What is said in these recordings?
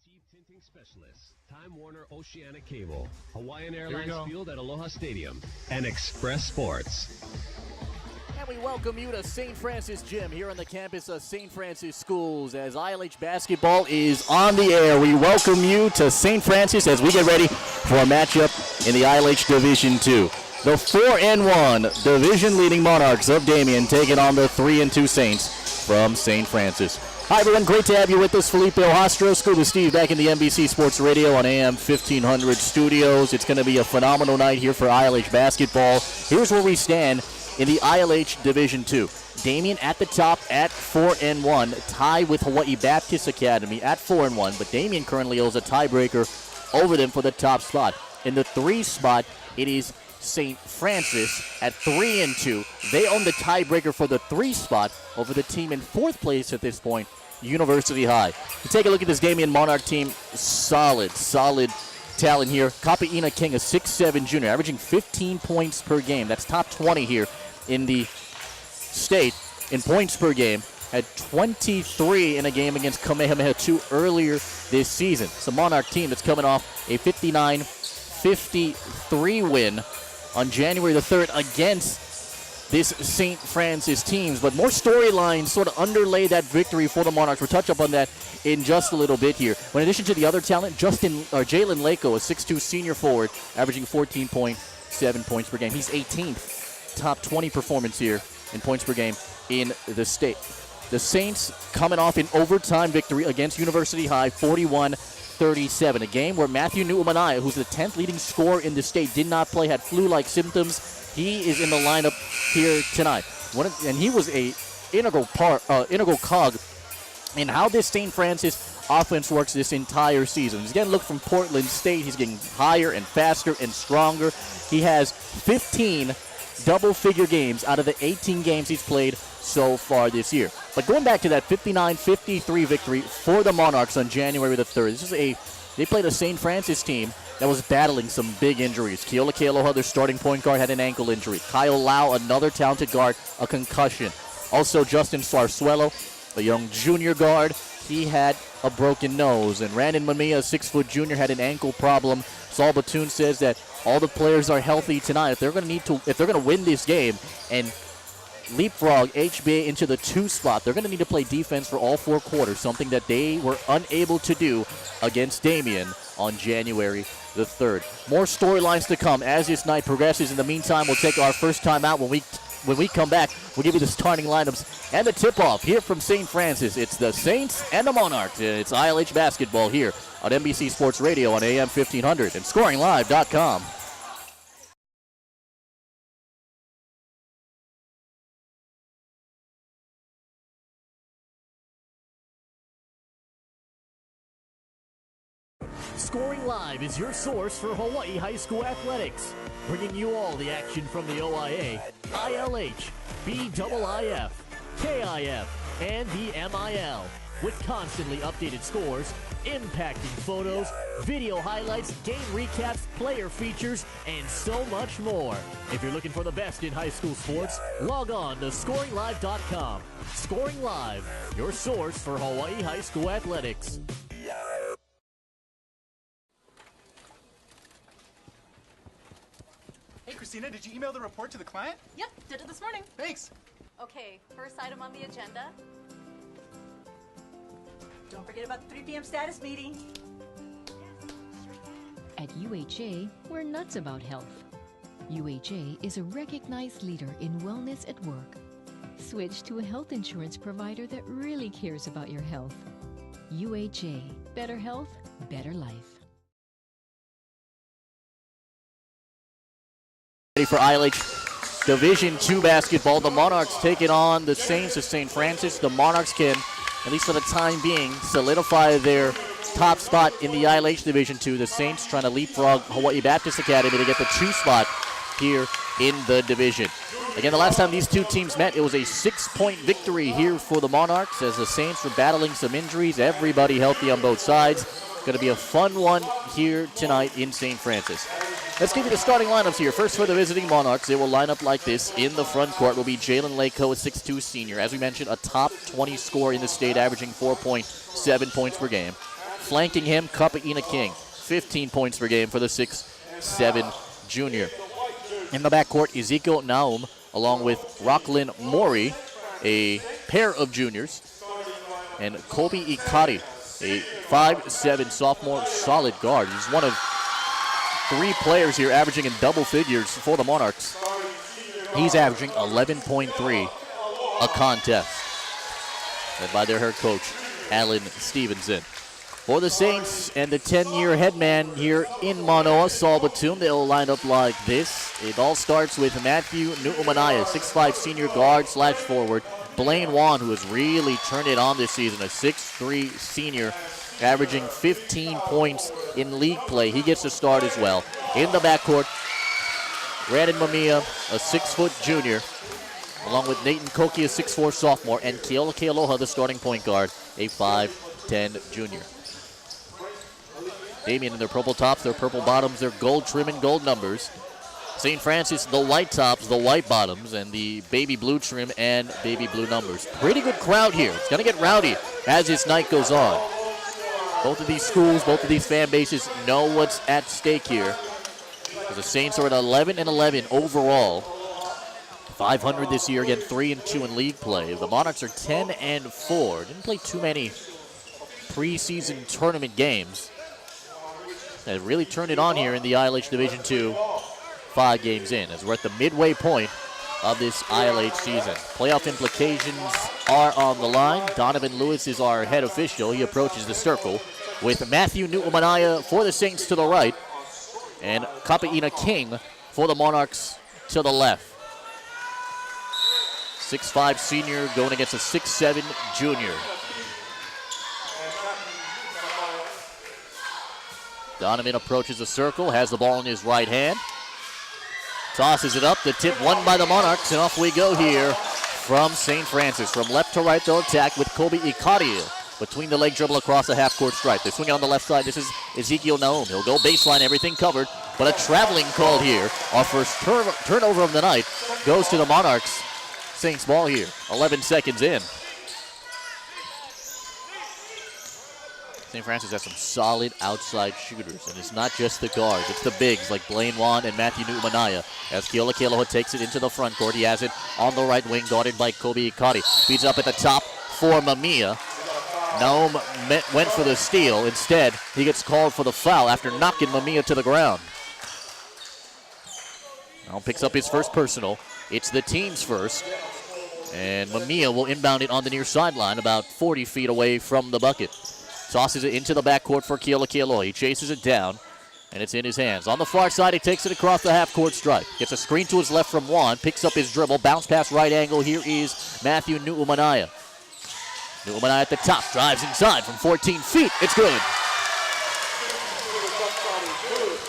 Chief Tinting Specialists, Time Warner Oceanic Cable, Hawaiian Airlines Field at Aloha Stadium, and Express Sports. And we welcome you to St. Francis Gym here on the campus of St. Francis Schools as ILH basketball is on the air. We welcome you to St. Francis as we get ready for a matchup in the ILH Division II. The 4-1 division-leading Monarchs of Damien taking on the 3-2 Saints from St. Francis. Hi, everyone. Great to have you with us. Felipe Ojastro, Scuba Steve, back in the NBC Sports Radio on AM 1500 studios. It's going to be a phenomenal night here for ILH basketball. Here's where we stand in the ILH Division II. Damien at the top at 4-1, tied with Hawaii Baptist Academy at 4-1, but Damien currently holds a tiebreaker over them for the top spot. In the 3 spot, it is St. Francis at 3-2. They own the tiebreaker for the 3 spot over the team in 4th place at this point, University High. You take a look at this Damien Monarch team. Solid talent here. Kapa'ina King, a 6'7 junior, averaging 15 points per game. That's top 20 here in the state in points per game. Had 23 in a game against Kamehameha II earlier this season. It's a Monarch team that's coming off a 59-53 win on January the 3rd against this St. Francis teams. But more storylines sort of underlay that victory for the Monarchs. We'll touch up on that in just a little bit here. But in addition to the other talent, Jalen Lako, a 6'2 senior forward, averaging 14.7 points per game. He's 18th, top 20 performance here in points per game in the state. The Saints coming off an overtime victory against University High, 41-37. A game where Matthew Nu'umanaya, who's the 10th leading scorer in the state, did not play, had flu-like symptoms. He is in the lineup here tonight. And he was a integral cog in how this St. Francis offense works this entire season. He's getting a look from Portland State. He's getting higher and faster and stronger. He has 15 double-figure games out of the 18 games he's played so far this year. But going back to that 59-53 victory for the Monarchs on January the 3rd, they played a St. Francis team that was battling some big injuries. Keola Kealoha, their starting point guard, had an ankle injury. Kyle Lau, another talented guard, a concussion. Also, Justin Sarsuelo, a young junior guard, he had a broken nose. And Randon Mamiya, a 6-foot junior, had an ankle problem. Saul Batoon says that all the players are healthy tonight. If they're going to win this game and leapfrog HBA into the 2 spot, they're going to need to play defense for all 4 quarters, something that they were unable to do against Damien on January the 3rd. More storylines to come as this night progresses. In the meantime, we'll take our first time out. When we come back, we'll give you the starting lineups and the tip-off here from St. Francis. It's the Saints and the Monarchs. It's ILH basketball here on NBC Sports Radio on AM 1500 and ScoringLive.com. Scoring Live is your source for Hawaii high school athletics, bringing you all the action from the OIA, ILH, BIIF, KIF, and the MIL, with constantly updated scores, impacting photos, video highlights, game recaps, player features, and so much more. If you're looking for the best in high school sports, log on to ScoringLive.com. Scoring Live, your source for Hawaii high school athletics. Hey, Christina, did you email the report to the client? Yep, did it this morning. Thanks. Okay, first item on the agenda. Don't forget about the 3 p.m. status meeting. At UHA, we're nuts about health. UHA is a recognized leader in wellness at work. Switch to a health insurance provider that really cares about your health. UHA, better health, better life. Ready for ILH Division II basketball. The Monarchs taking on the Saints of St. Francis. The Monarchs can, at least for the time being, solidify their top spot in the ILH Division II. The Saints trying to leapfrog Hawaii Baptist Academy to get the 2 spot here in the division. Again, the last time these two teams met, it was a 6-point victory here for the Monarchs as the Saints were battling some injuries. Everybody healthy on both sides. Going to be a fun one here tonight in St. Francis. Let's give you the starting lineups here. First for the visiting Monarchs, they will line up like this. In the front court will be Jalen Lako, a 6'2 senior. As we mentioned, a top 20 scorer in the state, averaging 4.7 points per game. Flanking him, Kapa'ina King. 15 points per game for the 6'7" junior. In the backcourt, Ezekiel Naum along with Rocklin Mori, a pair of juniors, and Kobe Ikari, a 5'7" sophomore solid guard. He's one of 3 players here averaging in double figures for the Monarchs. He's averaging 11.3 a contest, led by their head coach, Alan Stevenson. For the Saints and the 10-year headman here in Manoa, Saul Batum, they'll line up like this. It all starts with Matthew Nu'umanaya, 6'5" senior guard / forward. Blaine Wan, who has really turned it on this season, a 6'3" senior, averaging 15 points in league play. He gets a start as well. In the backcourt, Brandon Mamiya, a 6-foot junior, along with Nathan Koki, a 6'4" sophomore, and Keola Kealoha, the starting point guard, a 5'10" junior. Damien in their purple tops, their purple bottoms, their gold trim and gold numbers. St. Francis, the white tops, the white bottoms, and the baby blue trim and baby blue numbers. Pretty good crowd here. It's going to get rowdy as this night goes on. Both of these schools, both of these fan bases know what's at stake here. The Saints are at 11-11 overall. 500 this year, again 3-2 in league play. The Monarchs are 10-4. Didn't play too many preseason tournament games. They really turned it on here in the ILH Division II, 5 games in, as we're at the midway point of this ILH season. Playoff implications are on the line. Donovan Lewis is our head official. He approaches the circle with Matthew Nu'umanaya for the Saints to the right and Kapa'ina King for the Monarchs to the left. 6'5" senior going against a 6'7" junior. Donovan approaches the circle, has the ball in his right hand. Tosses it up, the tip won by the Monarchs, and off we go here from St. Francis. From left to right, they'll attack with Kobe Ikari. Between the leg dribble across the half-court stripe. They swing it on the left side. This is Ezekiel Naum. He'll go baseline, everything covered, but a traveling call here. Our first turnover of the night goes to the Monarchs. Saints ball here, 11 seconds in. St. Francis has some solid outside shooters, and it's not just the guards, it's the bigs like Blaine Wan and Matthew Nu'umanaya. As Keola Kealoha takes it into the front court, he has it on the right wing, guarded by Kobe Ikari. Feeds up at the top for Mamiya. Naum went for the steal. Instead, he gets called for the foul after knocking Mamiya to the ground. Naum picks up his first personal. It's the team's first, and Mamiya will inbound it on the near sideline, about 40 feet away from the bucket. Tosses it into the backcourt for Keola Kealoha. He chases it down, and it's in his hands. On the far side, he takes it across the half-court stripe. Gets a screen to his left from Juan. Picks up his dribble. Bounce pass right angle. Here is Matthew Nu'umanaya. Nu'umanaya at the top. Drives inside from 14 feet. It's good.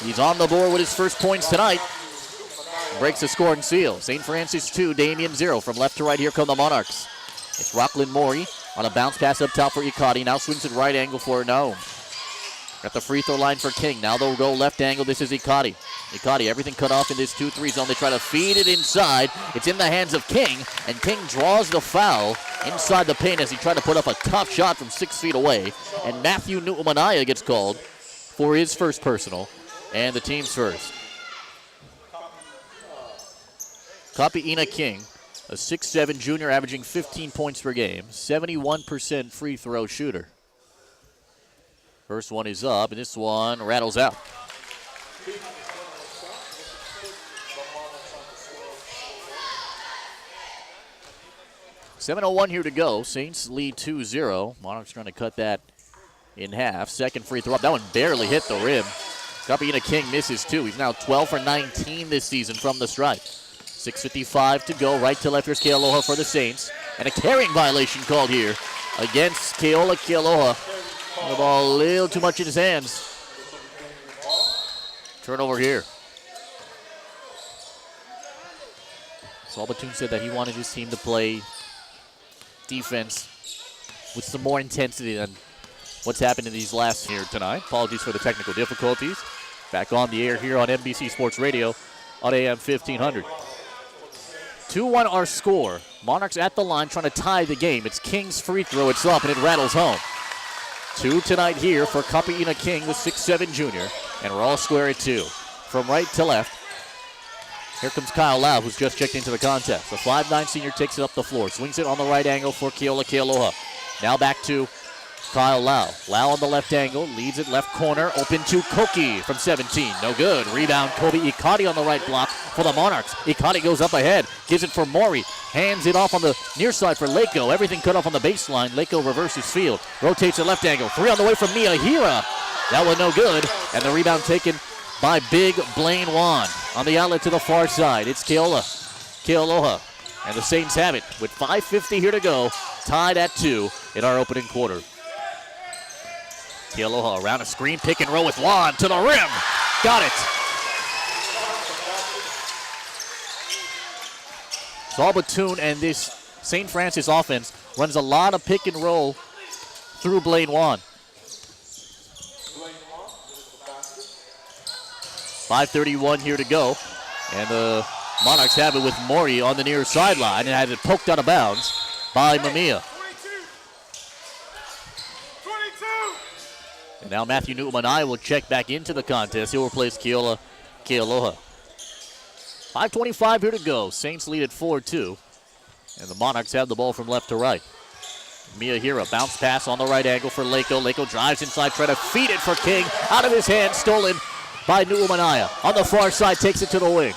He's on the board with his first points tonight. Breaks the scoring seal. St. Francis 2, Damien 0. From left to right, here come the Monarchs. It's Rocklin Mori on a bounce pass up top for Ikari. Now swings it right angle for Naum. At the free throw line for King. Now they'll go left angle. This is Ikari. Ikari, everything cut off in this 2-3 zone. They try to feed it inside. It's in the hands of King, and King draws the foul inside the paint as he tried to put up a tough shot from 6 feet away. And Matthew Nu'umanaya gets called for his first personal and the team's first. Kapa'ina King, a 6'7" junior averaging 15 points per game, 71% free throw shooter. First one is up, and this one rattles out. .701 here to go. Saints lead 2-0. Monarchs trying to cut that in half. Second free throw up. That one barely hit the rim. Kapa'ina King misses 2. He's now 12 for 19 this season from the stripe. 6:55 to go. Right to left. Here's Kealoha for the Saints. And a carrying violation called here against Keola Kealoha. The ball a little too much in his hands. Turnover here. Saul Batum said that he wanted his team to play defense with some more intensity than what's happened in these last here tonight. Apologies for the technical difficulties. Back on the air here on NBC Sports Radio on AM 1500. 2-1 our score. Monarchs at the line trying to tie the game. It's King's free throw. It's up, and it rattles home. 2 tonight here for Kapi'ina King, the 6'7 junior. And we're all square at 2. From right to left, here comes Kyle Lau, who's just checked into the contest. The 5'9 senior takes it up the floor, swings it on the right angle for Kealoha. Now back to Kyle Lau. Lau on the left angle, leads it left corner, open to Koki from 17. No good. Rebound, Kobe Ikati on the right block for the Monarchs. Ikati goes up ahead, gives it for Mori. Hands it off on the near side for Leiko. Everything cut off on the baseline. Leiko reverses field. Rotates at left angle. 3 on the way from Miyahira. That was no good. And the rebound taken by big Blaine Wan. On the outlet to the far side, it's Kealoha. And the Saints have it with 5:50 here to go. Tied at 2 in our opening quarter. Kealoha around a screen, pick and roll with Wan to the rim. Got it. Saul Batoon and this St. Francis offense runs a lot of pick and roll through Blaine Wan. 5:31 here to go. And the Monarchs have it with Mori on the near sideline and has it poked out of bounds by Mamiya. And now Matthew Nu'umanai will check back into the contest. He'll replace Kealoha. 5:25 here to go. Saints lead at 4-2. And the Monarchs have the ball from left to right. Miyahira, bounce pass on the right angle for Leiko. Leiko drives inside, trying to feed it for King. Out of his hand, stolen by Nu'umanai. On the far side, takes it to the wing.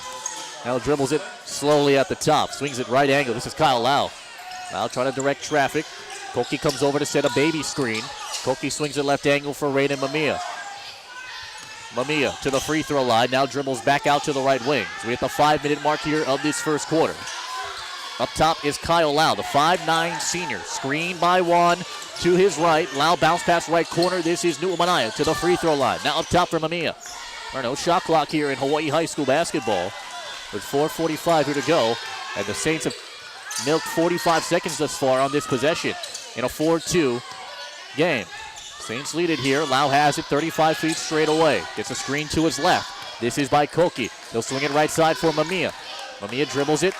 Now dribbles it slowly at the top. Swings it right angle. This is Kyle Lau. Lau trying to direct traffic. Koki comes over to set a baby screen. Koki swings it left angle for Raiden Mamiya. Mamiya to the free throw line. Now dribbles back out to the right wing. So we hit the 5-minute mark here of this first quarter. Up top is Kyle Lau, the 5'9 senior. Screen by Wan to his right. Lau bounce pass right corner. This is Nu'umanai to the free throw line. Now up top for Mamiya. No shot clock here in Hawaii High School basketball with 4:45 here to go. And the Saints have milked 45 seconds thus far on this possession in a 4-2 game. Saints lead it here. Lau has it 35 feet straight away. Gets a screen to his left. This is by Koki. He'll swing it right side for Mamiya. Mamiya dribbles it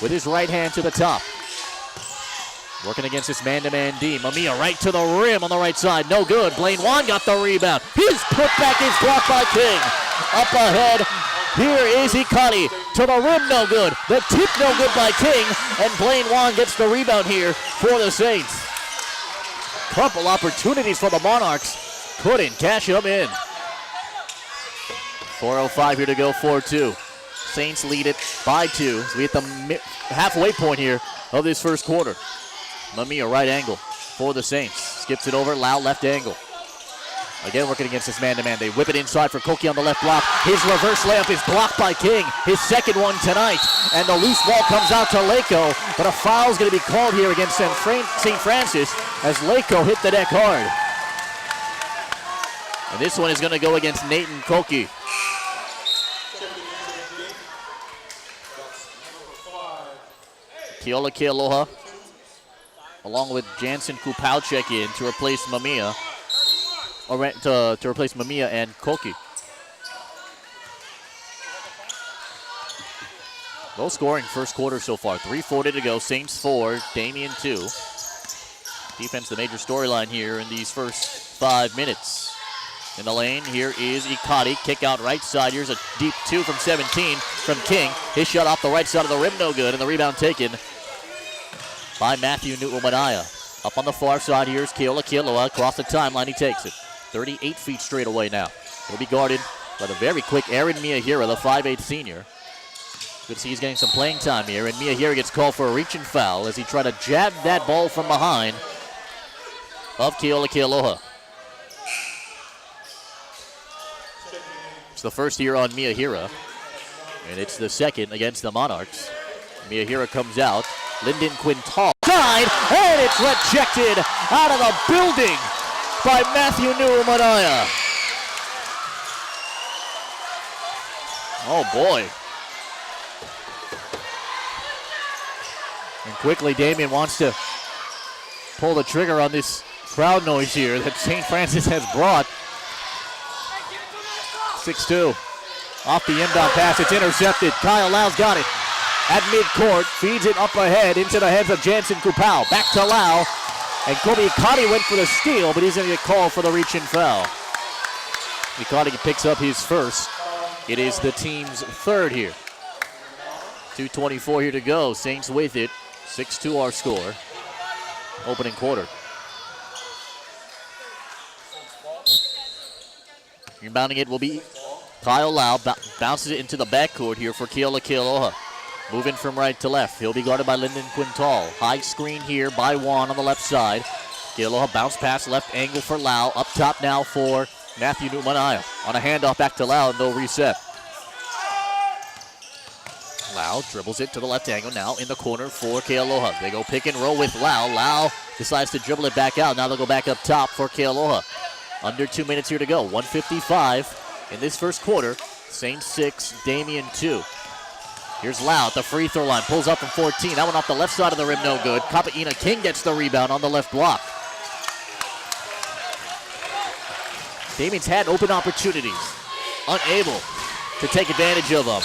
with his right hand to the top. Working against this man-to-man D. Mamiya right to the rim on the right side. No good. Blaine Wan got the rebound. His putback is blocked by King. Up ahead. Here is Ikati. To the rim, no good. The tip, no good by King. And Blaine Wan gets the rebound here for the Saints. Couple opportunities for the Monarchs. Couldn't cash them in. 4:05 here to go, 4-2. Saints lead it by 2. So we hit the halfway point here of this first quarter. Mamiya right angle for the Saints. Skips it over, Lau left angle. Again working against this man-to-man. They whip it inside for Koki on the left block. His reverse layup is blocked by King. His second one tonight. And the loose ball comes out to Leiko. But a foul is going to be called here against St. Francis as Leiko hit the deck hard. And this one is going to go against Nathan Koki. Kealoha, along with Jansen Kupau check in to replace Mamiya, or to replace Mamiya and Koki. Low scoring first quarter so far. 3:40 to go. Saints 4, Damien 2. Defense the major storyline here in these first 5 minutes. In the lane, here is Ikati. Kick out right side. Here's a deep 2 from 17 from King. His shot off the right side of the rim, no good. And the rebound taken by Matthew Nu'umanai. Up on the far side, here's Kealoha. Across the timeline, he takes it. 38 feet straight away now. He'll be guarded by the very quick Aaron Miyahira, the 5'8 senior. Good to see he's getting some playing time here. And Miyahira gets called for a reach and foul as he tried to jab that ball from behind of Kealoha. It's the first here on Miyahira, and it's the second against the Monarchs. Miyahira comes out. Lyndon Quintal side, and it's rejected out of the building by Matthew Nu'umanai. Oh boy. And quickly Damien wants to pull the trigger on this crowd noise here that St. Francis has brought. 6-2. Off the inbound pass, it's intercepted. Kyle Lau's got it. At midcourt, feeds it up ahead into the heads of Jansen Kupau. Back to Lau. And Kobe Ikati went for the steal, but he's going to get called for the reach-in foul. Ikati picks up his first. It is the team's third here. 2:24 here to go. Saints with it. 6-2 our score. Opening quarter. Rebounding it will be Kyle Lau. Bounces it into the backcourt here for Kealoha. Moving from right to left. He'll be guarded by Lyndon Quintal. High screen here by Juan on the left side. Kealoha bounce pass left angle for Lau. Up top now for Matthew Numanaya. On a handoff back to Lau and they'll reset. Lau dribbles it to the left angle now in the corner for Kealoha. They go pick and roll with Lau. Lau decides to dribble it back out. Now they'll go back up top for Kealoha. Under 2 minutes here to go. 1:55 in this first quarter. Saints 6, Damien 2. Here's Lau at the free throw line. Pulls up from 14. That one off the left side of the rim, no good. Kapaina King gets the rebound on the left block. Damien's had open opportunities. Unable to take advantage of them.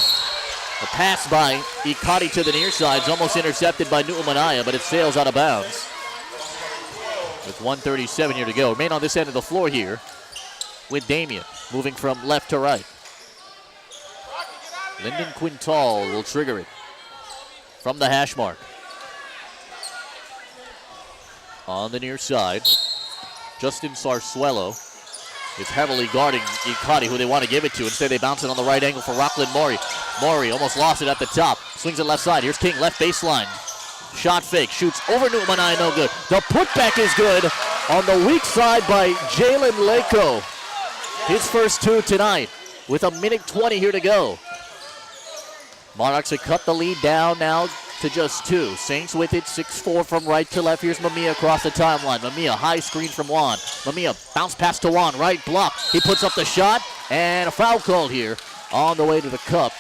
A pass by Ikati to the near side is almost intercepted by Nu'umanaya, but it sails out of bounds. With 1:37 here to go. Remain on this end of the floor here with Damien, moving from left to right. Lyndon Quintal will trigger it from the hash mark. On the near side, Justin Sarsuelo is heavily guarding Ikati, who they want to give it to. Instead, they bounce it on the right angle for Rockland Maury. Maury almost lost it at the top. Swings it left side. Here's King, left baseline. Shot fake, shoots over Nu'umanaya, no good. The putback is good on the weak side by Jalen Lako. His first two tonight with 1:20 here to go. Monarchs have cut the lead down now to just 2. Saints with it, 6-4 from right to left. Here's Mamiya across the timeline. Mamiya, high screen from Juan. Mamiya, bounce pass to Juan, right block. He puts up the shot, and a foul called here on the way to the cup.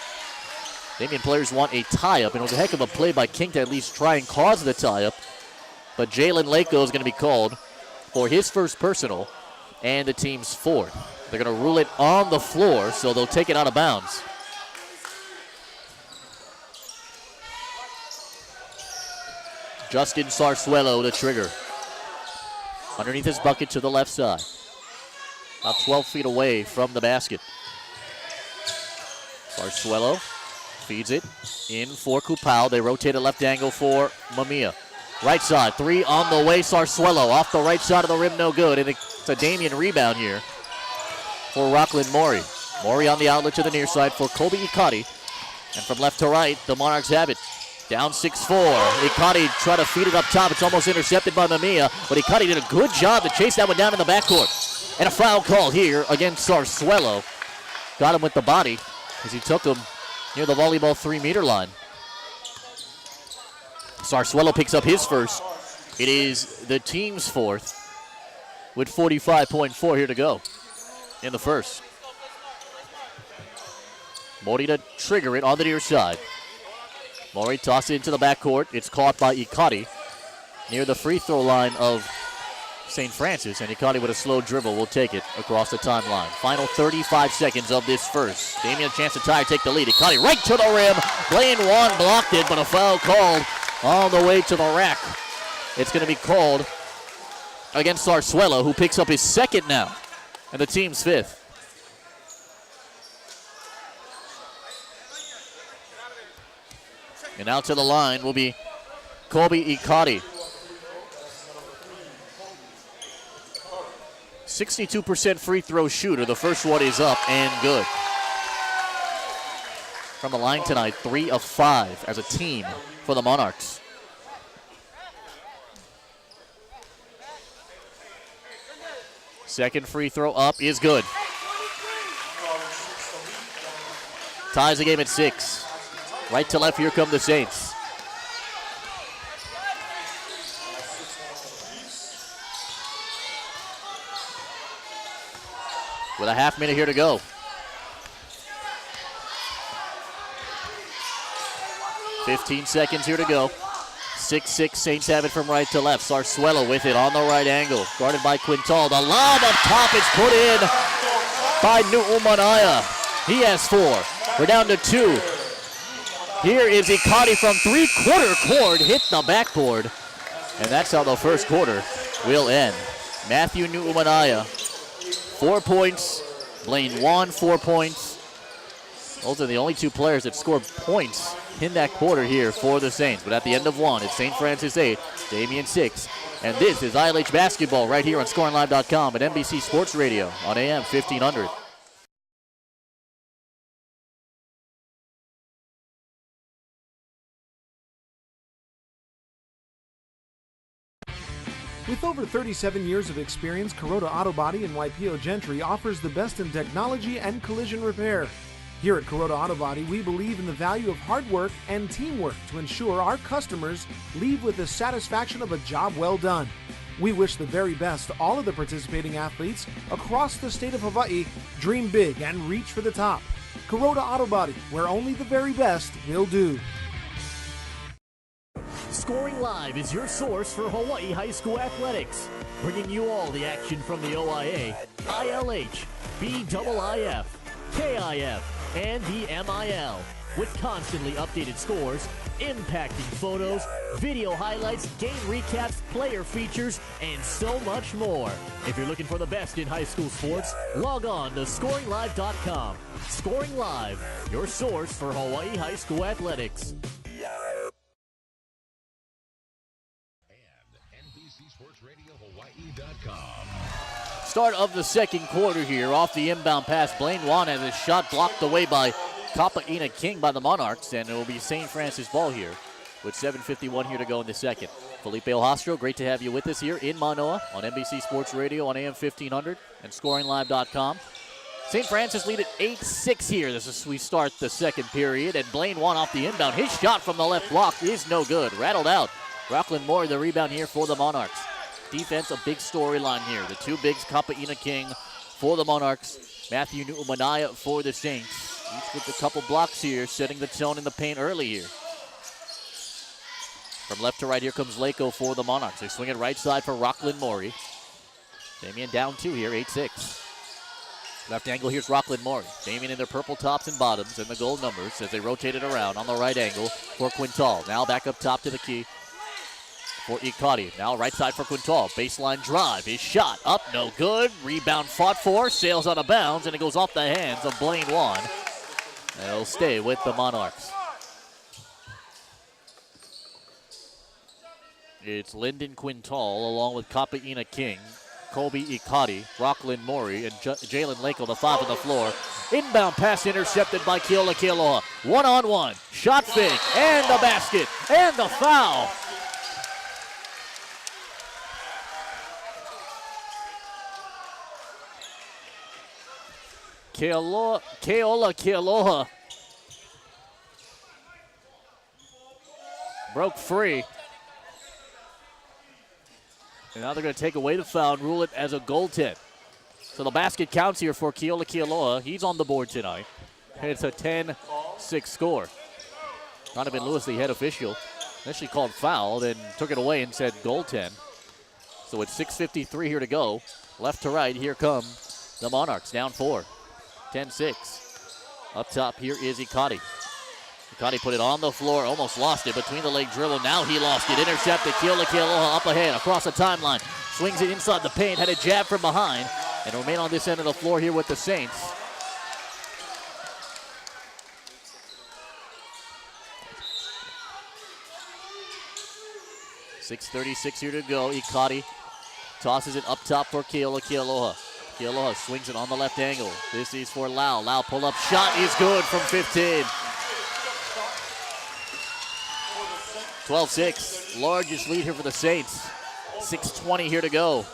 Damien players want a tie-up, and it was a heck of a play by King to at least try and cause the tie-up. But Jalen Lako is going to be called for his first personal and the team's fourth. They're going to rule it on the floor, so they'll take it out of bounds. Justin Sarsuelo to trigger. Underneath his bucket to the left side. About 12 feet away from the basket. Sarsuelo feeds it in for Kupao. They rotate a left angle for Mamiya. Right side, 3 on the way. Sarsuelo off the right side of the rim, no good. And it's a Damien rebound here for Rockland Maury. Maury on the outlet to the near side for Kobe Ikati. And from left to right, the Monarchs have it. Down 6-4. Ikati tried to feed it up top. It's almost intercepted by Mamiya, but Ikati did a good job to chase that one down in the backcourt. And a foul call here against Sarsuelo. Got him with the body as he took him near the volleyball 3-meter line. Sarsuelo picks up his first. It is the team's fourth with 45.4 here to go in the first. Mori to trigger it on the near side. Maury tosses it into the backcourt. It's caught by Ikati near the free throw line of St. Francis, and Ikati with a slow dribble will take it across the timeline. Final 35 seconds of this first. Damien a chance to tie or take the lead. Ikati right to the rim. Blaine Juan blocked it, but a foul called all the way to the rack. It's going to be called against Sarsuelo, who picks up his second now, and the team's fifth. And out to the line will be Kobe Ikati. 62% free throw shooter. The first one is up and good. From the line tonight, 3 of 5 as a team for the Monarchs. Second free throw up is good. Ties the game at 6. Right to left, here come the Saints. With a half minute here to go. 15 seconds here to go. 6-6 Saints have it from right to left. Sarsuelo with it on the right angle. Guarded by Quintal. The lob up top is put in by Nu'umanaya. He has 4. We're down to 2. Here is Ikati from 3-quarter court, hit the backboard. And that's how the first quarter will end. Matthew Nu'umanaya, 4 points. Blaine Wan, 4 points. Those are the only 2 players that scored points in that quarter here for the Saints. But at the end of 1, it's St. Francis 8, Damien 6. And this is ILH basketball right here on ScoringLive.com and NBC Sports Radio on AM 1500. With over 37 years of experience, Kuroda Auto Body in Waipio Gentry offers the best in technology and collision repair. Here at Kuroda Auto Body, we believe in the value of hard work and teamwork to ensure our customers leave with the satisfaction of a job well done. We wish the very best to all of the participating athletes across the state of Hawaii. Dream big and reach for the top. Kuroda Auto Body, where only the very best will do. Scoring Live is your source for Hawaii high school athletics, bringing you all the action from the OIA, ILH, BIIF, KIF, and the MIL, with constantly updated scores, impacting photos, video highlights, game recaps, player features, and so much more. If you're looking for the best in high school sports, log on to ScoringLive.com. Scoring Live, your source for Hawaii high school athletics. Start of the second quarter here. Off the inbound pass, Blaine Wan has his shot blocked away by Kapaina King by the Monarchs, and it will be St. Francis ball here with 7:51 here to go in the second. Felipe Ojastro, great to have you with us here in Manoa on NBC Sports Radio on AM 1500 and ScoringLive.com. St. Francis lead at 8-6 here. We start the second period, and Blaine Wan off the inbound. His shot from the left block is no good. Rattled out. Rockland Moore, the rebound here for the Monarchs. Defense, a big storyline here. The 2 bigs, Kapaina King for the Monarchs, Matthew Nu'umanaya for the Saints. Each with a couple blocks here, setting the tone in the paint early here. From left to right, here comes Lako for the Monarchs. They swing it right side for Rockland Maury. Damien down 2 here, 8-6. Left angle, here's Rockland Maury. Damien in their purple tops and bottoms and the gold numbers as they rotate it around on the right angle for Quintal. Now back up top to the key for Ikari. Now right side for Quintal. Baseline drive. His shot up, no good. Rebound fought for, sails out of bounds, and it goes off the hands of Blaine Wan. They'll stay with the Monarchs. It's Lyndon Quintal along with Kapaina King, Kobe Ikari, Rockland Maury, and Jalen Lako, the 5 on the floor. Inbound pass intercepted by Keola Kealoha. 1-on-1. Shot fake, and the basket, and the foul. Keola Kealoha broke free. And now they're going to take away the foul and rule it as a goaltend. So the basket counts here for Keola Kealoha. He's on the board tonight. And it's a 10-6 score. Donovan Lewis, the head official, initially called foul, then took it away and said goaltend. So it's 6:53 here to go. Left to right, here come the Monarchs, down 4. 10-6. Up top here is Ikari. Ikari put it on the floor, almost lost it. Between the leg dribble, now he lost it. Intercepted, Keola Kealoha up ahead, across the timeline. Swings it inside the paint, had a jab from behind. And remain on this end of the floor here with the Saints. .636 here to go. Ikari tosses it up top for Keola Kealoha. Kealoha swings it on the left angle. This is for Lau. Lau pull-up shot is good from 15. 12-6. Largest lead here for the Saints. 6:20 here to go.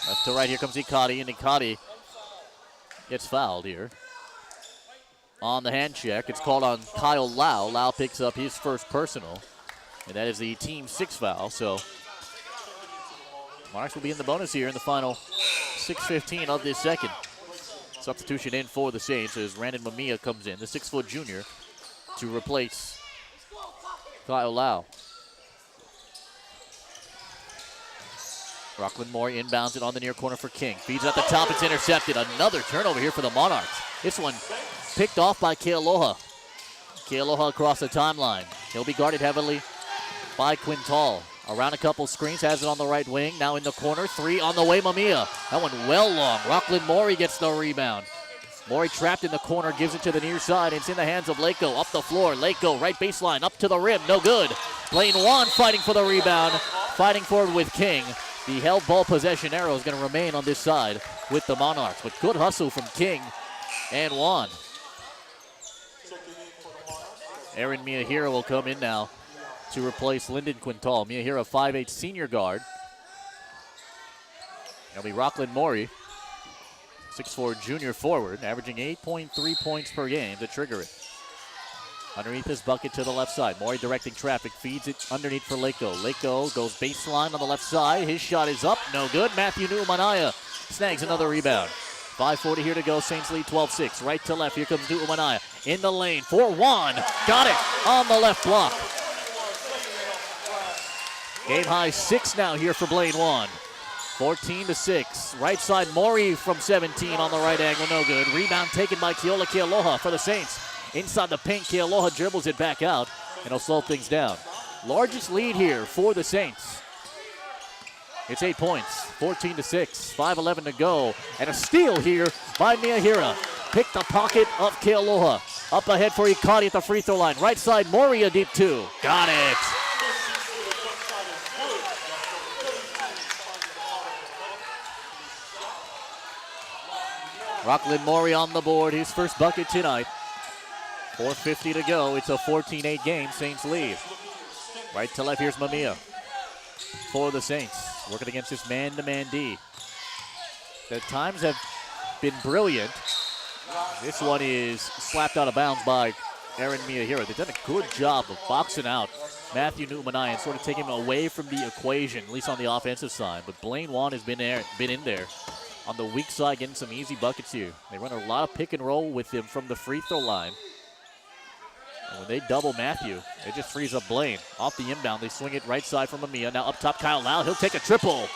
Left to right, here comes Ikari, and Ikari gets fouled here. On the hand check, it's called on Kyle Lau. Lau picks up his first personal, and that is the team 6 foul. So Monarchs will be in the bonus here in the final 6:15 of this second. Substitution in for the Saints as Randon Mamiya comes in, the 6-foot junior, to replace Kyle Lau. Rockland Moore inbounds it on the near corner for King. Feeds at the top, it's intercepted. Another turnover here for the Monarchs. This one picked off by Kealoha. Kealoha across the timeline. He'll be guarded heavily by Quintal. Around a couple screens, has it on the right wing. Now in the corner, 3 on the way, Mamiya. That one well long. Rockland Mori gets the rebound. Mori trapped in the corner, gives it to the near side. It's in the hands of Lako. Up the floor, Lako, right baseline, up to the rim, no good. Blaine Wan fighting for the rebound, fighting forward with King. The held ball possession arrow is going to remain on this side with the Monarchs. But good hustle from King and Wan. Aaron Miyahira will come in now to replace Lyndon Quintal. Miyahira, 5'8" senior guard. It'll be Rockland Mori, 6'4" junior forward, averaging 8.3 points per game to trigger it. Underneath this bucket to the left side. Mori directing traffic, feeds it underneath for Lako. Lako goes baseline on the left side. His shot is up, no good. Matthew Nuumanaya snags another rebound. 5:40 here to go. Saints lead 12-6. Right to left. Here comes Nuumanaya in the lane for Wan. Got it on the left block. Game high 6 now here for Blaine Wan. 14-6. Right side, Mori from 17 on the right angle. No good. Rebound taken by Keola Kealoha for the Saints. Inside the paint, Kealoha dribbles it back out, and he'll slow things down. Largest lead here for the Saints. It's 8 points, 14-6, 5:11 to go. And a steal here by Miyahira. Pick the pocket of Kealoha. Up ahead for Ikati at the free throw line. Right side, Mori a deep 2. Got it. Rockland Mori on the board, his first bucket tonight. 4:50 to go. It's a 14-8 game. Saints lead. Right to left, here's Mamiya for the Saints. Working against this man-to-man D. The times have been brilliant. This one is slapped out of bounds by Aaron Miyahira. They've done a good job of boxing out Matthew Nuumanaya and sort of taking him away from the equation, at least on the offensive side. But Blaine Wan has been in there on the weak side, getting some easy buckets here. They run a lot of pick and roll with him from the free throw line. And when they double Matthew, it just frees up Blaine. Off the inbound, they swing it right side from Mamiya. Now up top, Kyle Lau. He'll take a triple.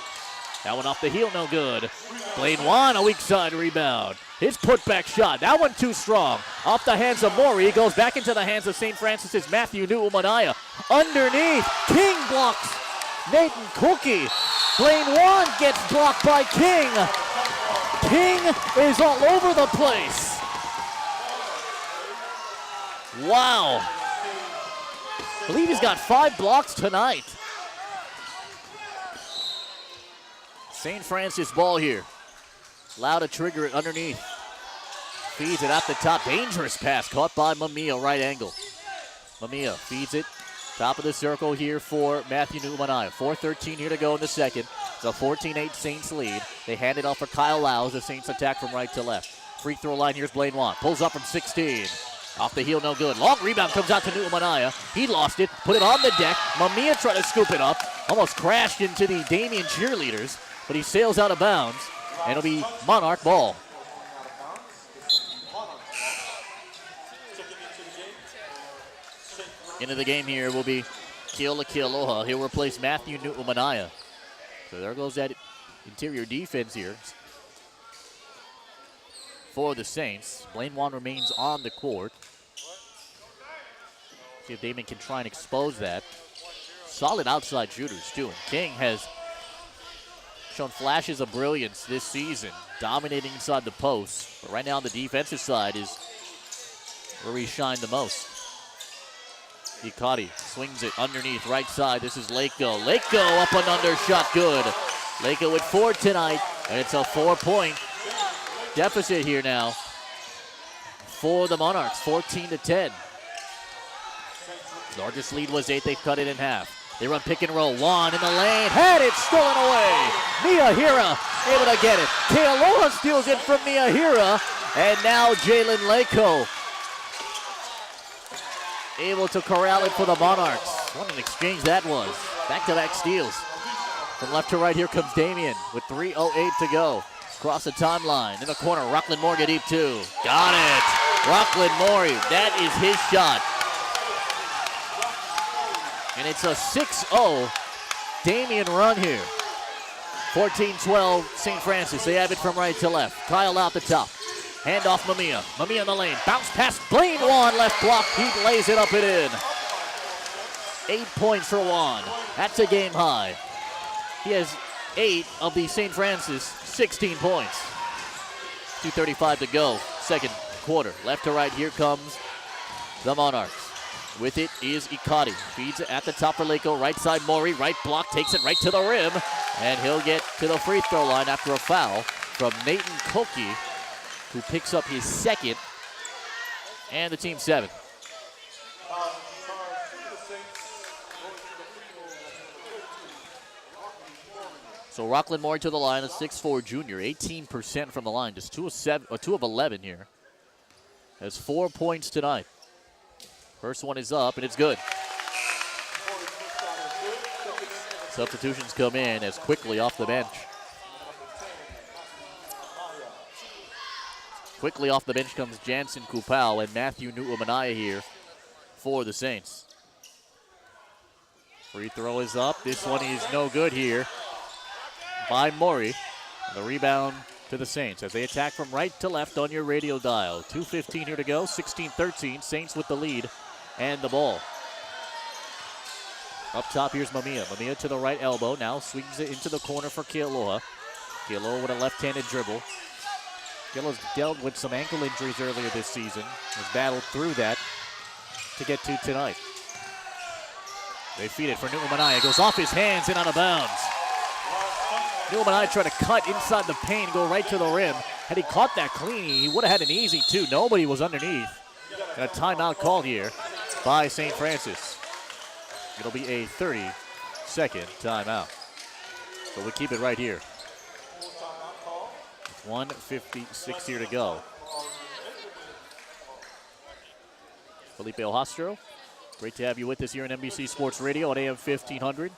That one off the heel, no good. Blaine Wan, a weak side rebound. His putback shot, that one too strong. Off the hands of Mori, goes back into the hands of St. Francis's Matthew Nuumanaya. Underneath, King blocks Nathan Cookie. Blaine Wan gets blocked by King. King is all over the place. Wow. I believe he's got 5 blocks tonight. St. Francis ball here. Lau to trigger it underneath. Feeds it at the top. Dangerous pass caught by Mamiya, right angle. Mamiya feeds it. Top of the circle here for Matthew Nuumanaya. 4:13 here to go in the second. It's a 14-8 Saints lead. They hand it off for Kyle Lau as the Saints attack from right to left. Free throw line, here's Blaine Wan. Pulls up from 16. Off the heel, no good. Long rebound comes out to Nuumanaya. He lost it, put it on the deck. Mamiya tried to scoop it up. Almost crashed into the Damien cheerleaders, but he sails out of bounds, and it'll be Monarch ball. Into the game here will be Keola Kealoha. He'll replace Matthew Nuumanaya. So there goes that interior defense here for the Saints. Blaine Wan remains on the court. See if Damien can try and expose that. Solid outside shooters, too. And King has shown flashes of brilliance this season, dominating inside the post. But right now on the defensive side is where he shined the most. Ikati swings it underneath right side. This is Lako. Lako up and under, shot good. Lako with 4 tonight, and it's a 4-point deficit here now for the Monarchs, 14-10. Largest lead was 8. They cut it in half. They run pick and roll. Wan in the lane. Had it stolen away. Miyahira able to get it. Kealoha steals it from Miyahira. And now Jalen Lako able to corral it for the Monarchs. What an exchange that was. Back-to-back steals. From left to right, here comes Damien with 3:08 to go. Across the timeline. In the corner, Rockland Mori deep 2. Got it. Rockland Mori. That is his shot. And it's a 6-0 Damien run here. 14-12 St. Francis. They have it from right to left. Kyle out the top. Hand off Mamiya. Mamiya in the lane. Bounce pass. Blaine Wan left block. He lays it up and in. 8 points for Juan. That's a game high. He has 8 of the St. Francis 16 points. 2:35 to go, second quarter. Left to right, here comes the Monarchs. With it is Ikati. Feeds it at the top for Lako. Right side, Mori. Right block, takes it right to the rim. And he'll get to the free throw line after a foul from Nathan Koki, who picks up his second and the team 7. So Rockland Mori to the line, a 6'4" junior, 18% from the line, just 2 of 11 here. Has 4 points tonight. First one is up, and it's good. Substitutions come in as quickly off the bench. Quickly off the bench comes Jansen Kupau and Matthew Nu'umanaya here for the Saints. Free throw is up. This one is no good here by Mori. The rebound to the Saints as they attack from right to left on your radio dial. 2:15 here to go, 16-13. Saints with the lead and the ball. Up top, here's Mamiya. Mamiya to the right elbow. Now swings it into the corner for Kealoha. Kealoha with a left-handed dribble. Kealoha's dealt with some ankle injuries earlier this season. Has battled through that to get to tonight. They feed it for Nu'umanaya. Goes off his hands and out of bounds. Nu'umanaya tried to cut inside the paint, go right to the rim. Had he caught that clean, he would have had an easy 2. Nobody was underneath. And a timeout called here by St. Francis. It'll be a 30-second timeout. So we keep it right here. 1:56 here to go. Felipe Ojastro, great to have you with us here on NBC Sports Radio at AM 1500.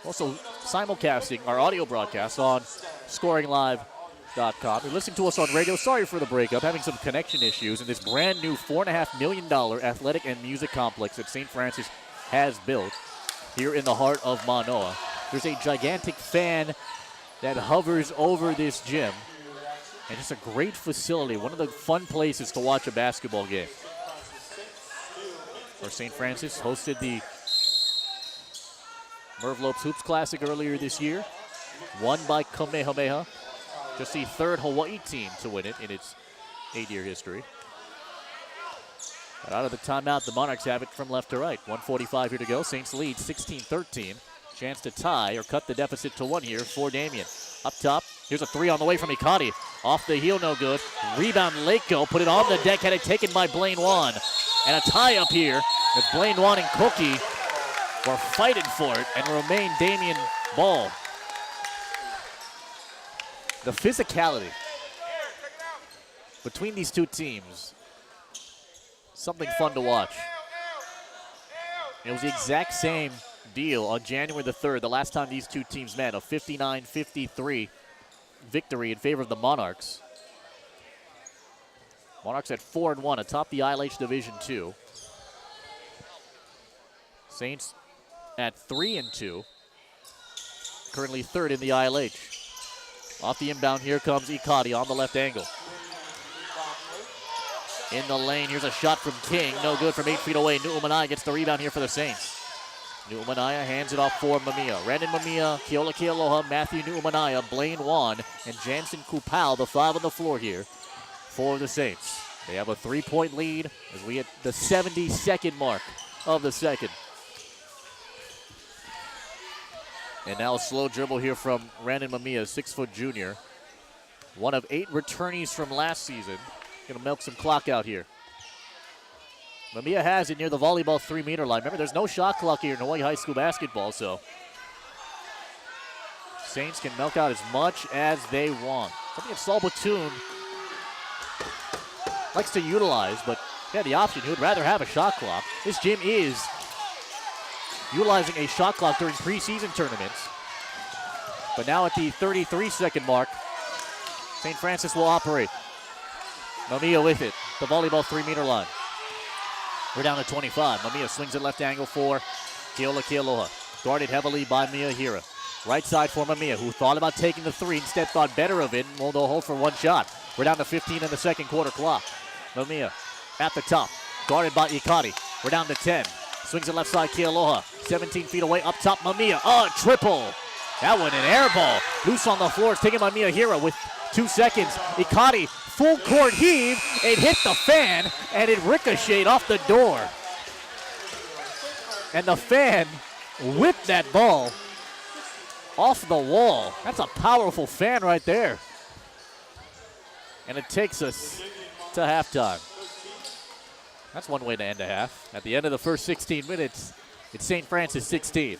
Also simulcasting our audio broadcast on ScoringLive.com. You're listening to us on radio. Sorry for the breakup, having some connection issues in this brand new $4.5 million athletic and music complex that St. Francis has built here in the heart of Manoa. There's a gigantic fan that hovers over this gym. And it's a great facility, one of the fun places to watch a basketball game. Where St. Francis hosted the Merv Lopes Hoops Classic earlier this year. Won by Kamehameha. Just the 3rd Hawaii team to win it in its 8-year history. But out of the timeout, the Monarchs have it from left to right. 1:45 here to go. Saints lead 16-13. Chance to tie or cut the deficit to 1 here for Damien. Up top, here's a 3 on the way from Ikati. Off the heel, no good. Rebound, Lako, put it on the deck, had it taken by Blaine Wan. And a tie up here as Blaine Wan and Cookie were fighting for it and remain Damien ball. The physicality between these two teams, something fun to watch. It was the exact same deal on January the 3rd, the last time these two teams met, a 59-53 victory in favor of the Monarchs. Monarchs at 4-1 atop the ILH Division II. Saints at 3-2, currently 3rd in the ILH. Off the inbound, here comes Ikati on the left angle. In the lane, here's a shot from King, no good from 8 feet away. Nu'umanaya gets the rebound here for the Saints. Nu'umanaya hands it off for Mamiya. Brandon Mamiya, Keola Kealoha, Matthew Nu'umanaya, Blaine Wan, and Jansen Kupau, the 5 on the floor here for the Saints. They have a 3-point lead as we hit the 72nd mark of the second. And now a slow dribble here from Brandon Mamiya, 6-foot junior. One of 8 returnees from last season. Gonna milk some clock out here. Mamiya has it near the volleyball 3-meter line. Remember, there's no shot clock here in Hawaii High School basketball, so Saints can milk out as much as they want. Something that Saul Platoon likes to utilize, but he had the option. He would rather have a shot clock. This gym is utilizing a shot clock during preseason tournaments. But now at the 33-second mark, St. Francis will operate. Mamiya with it, the volleyball 3-meter line. We're down to 25. Mamiya swings it left angle for Keola Kealoha. Guarded heavily by Miyahira. Right side for Mamiya, who thought about taking the 3, instead thought better of it, and will go hold for 1 shot. We're down to 15 in the second quarter clock. Mamiya at the top, guarded by Ikati. We're down to 10. Swings it left side, Kealoha. 17 feet away, up top, Mamiya. Oh, triple. That one an air ball. Loose on the floor. It's taken by Miyahira with 2 seconds. Ikari, full court heave. It hit the fan, and it ricocheted off the door. And the fan whipped that ball off the wall. That's a powerful fan right there. And it takes us to halftime. That's one way to end a half. At the end of the first 16 minutes, it's St. Francis 16,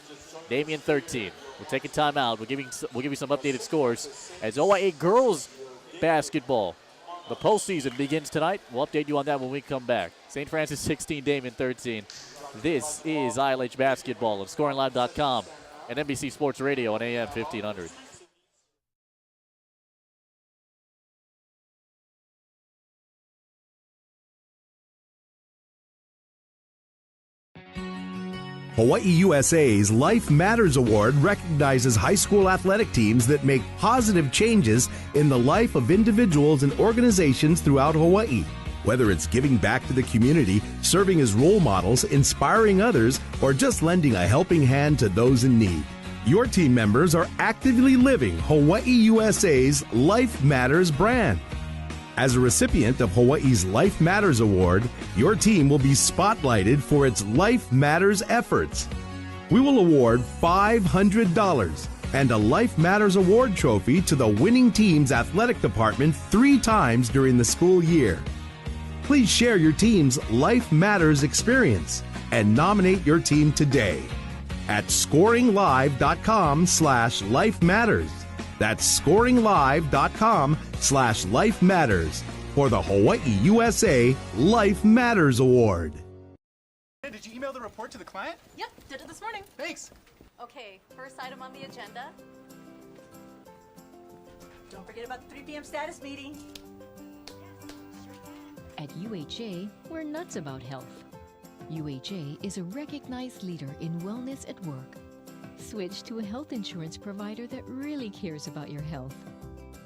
Damien 13. We're taking time out. We'll give you some updated scores as OIA girls basketball. The postseason begins tonight. We'll update you on that when we come back. St. Francis 16, Damien 13. This is ILH basketball on ScoringLive.com and NBC Sports Radio on AM 1500. Hawaii USA's Life Matters Award recognizes high school athletic teams that make positive changes in the life of individuals and organizations throughout Hawaii. Whether it's giving back to the community, serving as role models, inspiring others, or just lending a helping hand to those in need, your team members are actively living Hawaii USA's Life Matters brand. As a recipient of Hawaii's Life Matters Award, your team will be spotlighted for its Life Matters efforts. We will award $500 and a Life Matters Award trophy to the winning team's athletic department 3 times during the school year. Please share your team's Life Matters experience and nominate your team today at ScoringLive.com/Life Matters. That's ScoringLive.com/Life Matters for the Hawaii USA Life Matters Award. Did you email the report to the client? Yep, did it this morning. Thanks. Okay, first item on the agenda. Don't forget about the 3 p.m. status meeting. At UHA, we're nuts about health. UHA is a recognized leader in wellness at work. Switch to a health insurance provider that really cares about your health.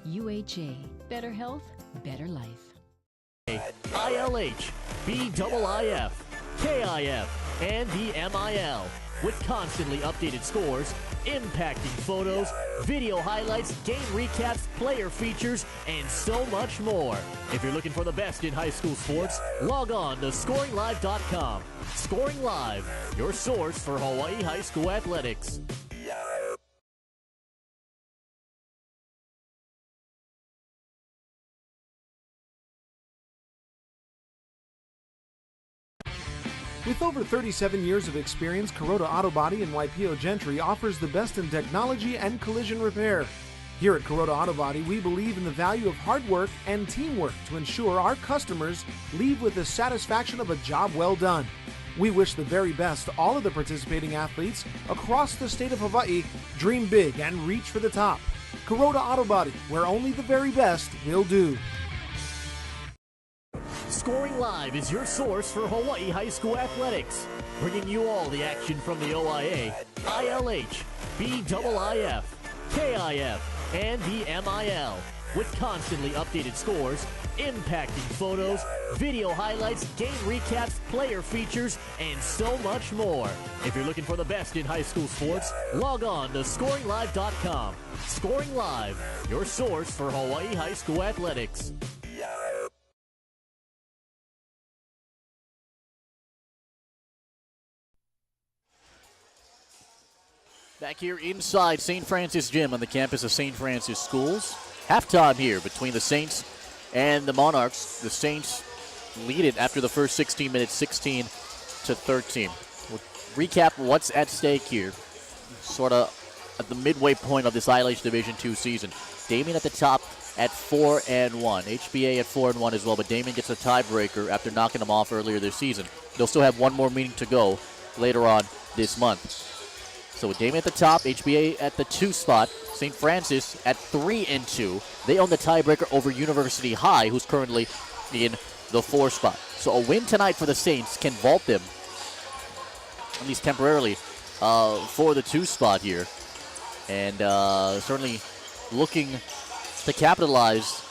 UHA. Better health, better life. ILH, BIIF, KIF, and the MIL with constantly updated scores, impacting photos, video highlights, game recaps, player features, and so much more. If you're looking for the best in high school sports, log on to ScoringLive.com. Scoring Live, your source for Hawaii high school athletics. With over 37 years of experience, Kuroda Auto Body in Waipio Gentry offers the best in technology and collision repair. Here at Kuroda Auto Body, we believe in the value of hard work and teamwork to ensure our customers leave with the satisfaction of a job well done. We wish the very best to all of the participating athletes across the state of Hawaii. Dream big and reach for the top. Kuroda Auto Body, where only the very best will do. Scoring Live is your source for Hawaii high school athletics, bringing you all the action from the OIA, ILH, BIIF, KIF, and the MIL, with constantly updated scores, impacting photos, video highlights, game recaps, player features, and so much more. If you're looking for the best in high school sports, log on to ScoringLive.com. Scoring Live, your source for Hawaii high school athletics. Back here inside St. Francis Gym on the campus of St. Francis Schools. Halftime here between the Saints and the Monarchs. The Saints lead it after the first 16 minutes, 16-13. We'll recap what's at stake here, sort of at the midway point of this ILH Division II season. Damien at the top at 4-1. HBA at 4-1 as well, but Damien gets a tiebreaker after knocking them off earlier this season. They'll still have one more meeting to go later on this month. So with Damien at the top, HBA at the 2 spot, St. Francis at 3-2. They own the tiebreaker over University High, who's currently in the 4 spot. So a win tonight for the Saints can vault them, at least temporarily, for the 2 spot here. And certainly looking to capitalize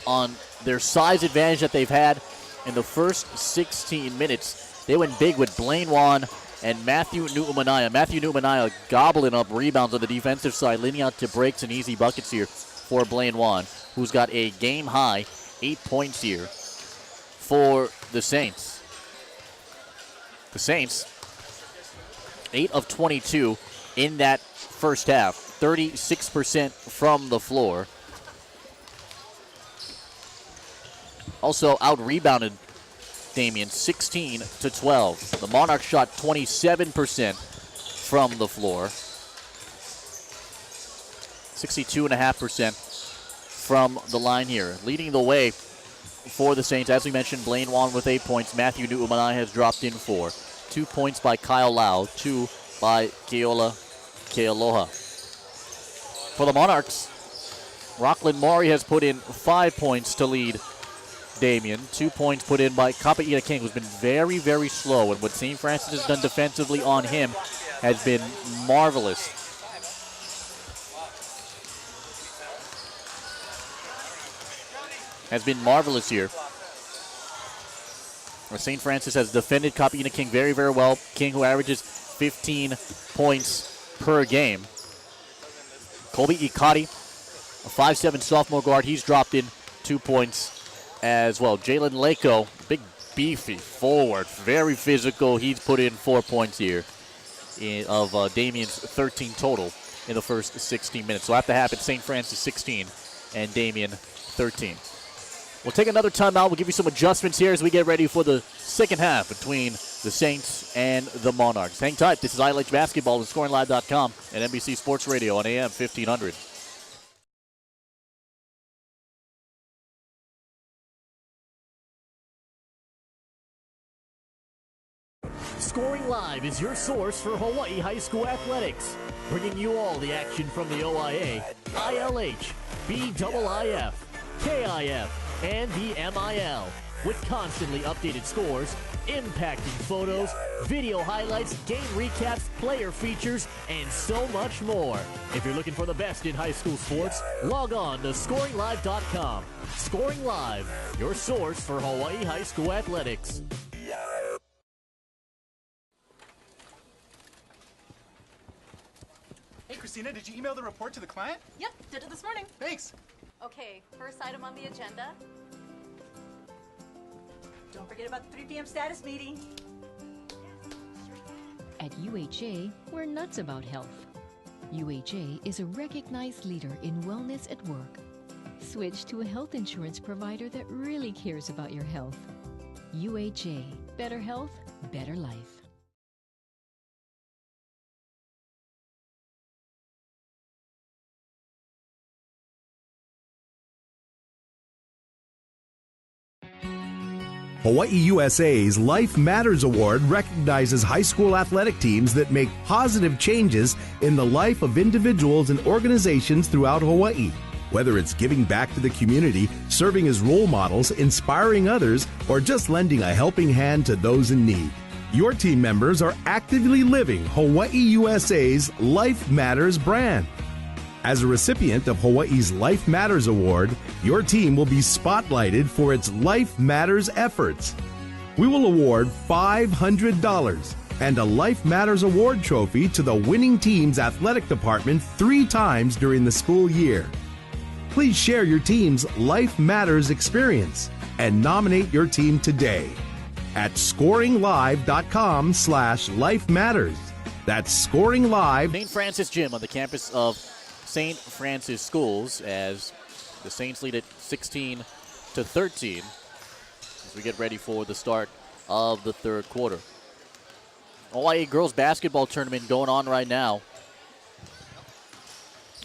on their size advantage that they've had in the first 16 minutes. They went big with Blaine Wan and Matthew Nu'umanaya. Matthew Nu'umanaya gobbling up rebounds on the defensive side, leading out to breaks and easy buckets here for Blaine Wan, who's got a game-high 8 points here for the Saints. The Saints, 8 of 22 in that first half, 36% from the floor. Also out-rebounded Damien, 16 to 12. The Monarchs shot 27% from the floor. 62.5% from the line here. Leading the way for the Saints, as we mentioned, Blaine Wan with 8 points. Matthew Nu'umanai has dropped in 4. 2 points by Kyle Lau, 2 by Keola Kealoha. For the Monarchs, Rockland Maury has put in 5 points to lead Damien. 2 points put in by Kapaina King, who's been very, very slow, and what St. Francis has done defensively on him has been marvelous. Here. St. Francis has defended Kapaina King very, very well. King, who averages 15 points per game. Colby Ikati, a 5'7" sophomore guard, he's dropped in 2 points as well. Jalen Lako, big beefy forward, very physical. He's put in 4 points here of Damien's 13 total in the first 16 minutes. So after half, it's St. Francis 16 and Damien 13. We'll take another timeout. We'll give you some adjustments here as we get ready for the second half between the Saints and the Monarchs. Hang tight. This is ILH Basketball on ScoringLive.com and NBC Sports Radio on AM 1500. Scoring Live is your source for Hawaii high school athletics, bringing you all the action from the OIA, ILH, BIIF, KIF, and the MIL, with constantly updated scores, impacting photos, video highlights, game recaps, player features, and so much more. If you're looking for the best in high school sports, log on to ScoringLive.com. Scoring Live, your source for Hawaii high school athletics. Hey, Christina, did you email the report to the client? Yep, did it this morning. Thanks. Okay, first item on the agenda. Don't forget about the 3 p.m. status meeting. At UHA, we're nuts about health. UHA is a recognized leader in wellness at work. Switch to a health insurance provider that really cares about your health. UHA, better health, better life. Hawaii USA's Life Matters Award recognizes high school athletic teams that make positive changes in the life of individuals and organizations throughout Hawaii. Whether it's giving back to the community, serving as role models, inspiring others, or just lending a helping hand to those in need, your team members are actively living Hawaii USA's Life Matters brand. As a recipient of Hawaii's Life Matters Award, your team will be spotlighted for its Life Matters efforts. We will award $500 and a Life Matters Award trophy to the winning team's athletic department 3 times during the school year. Please share your team's Life Matters experience and nominate your team today at ScoringLive.com/Life Matters. That's ScoringLive. St. Francis Gym on the campus of St. Francis Schools as the Saints lead it 16 to 13 as we get ready for the start of the third quarter. Hawaii girls basketball tournament going on right now.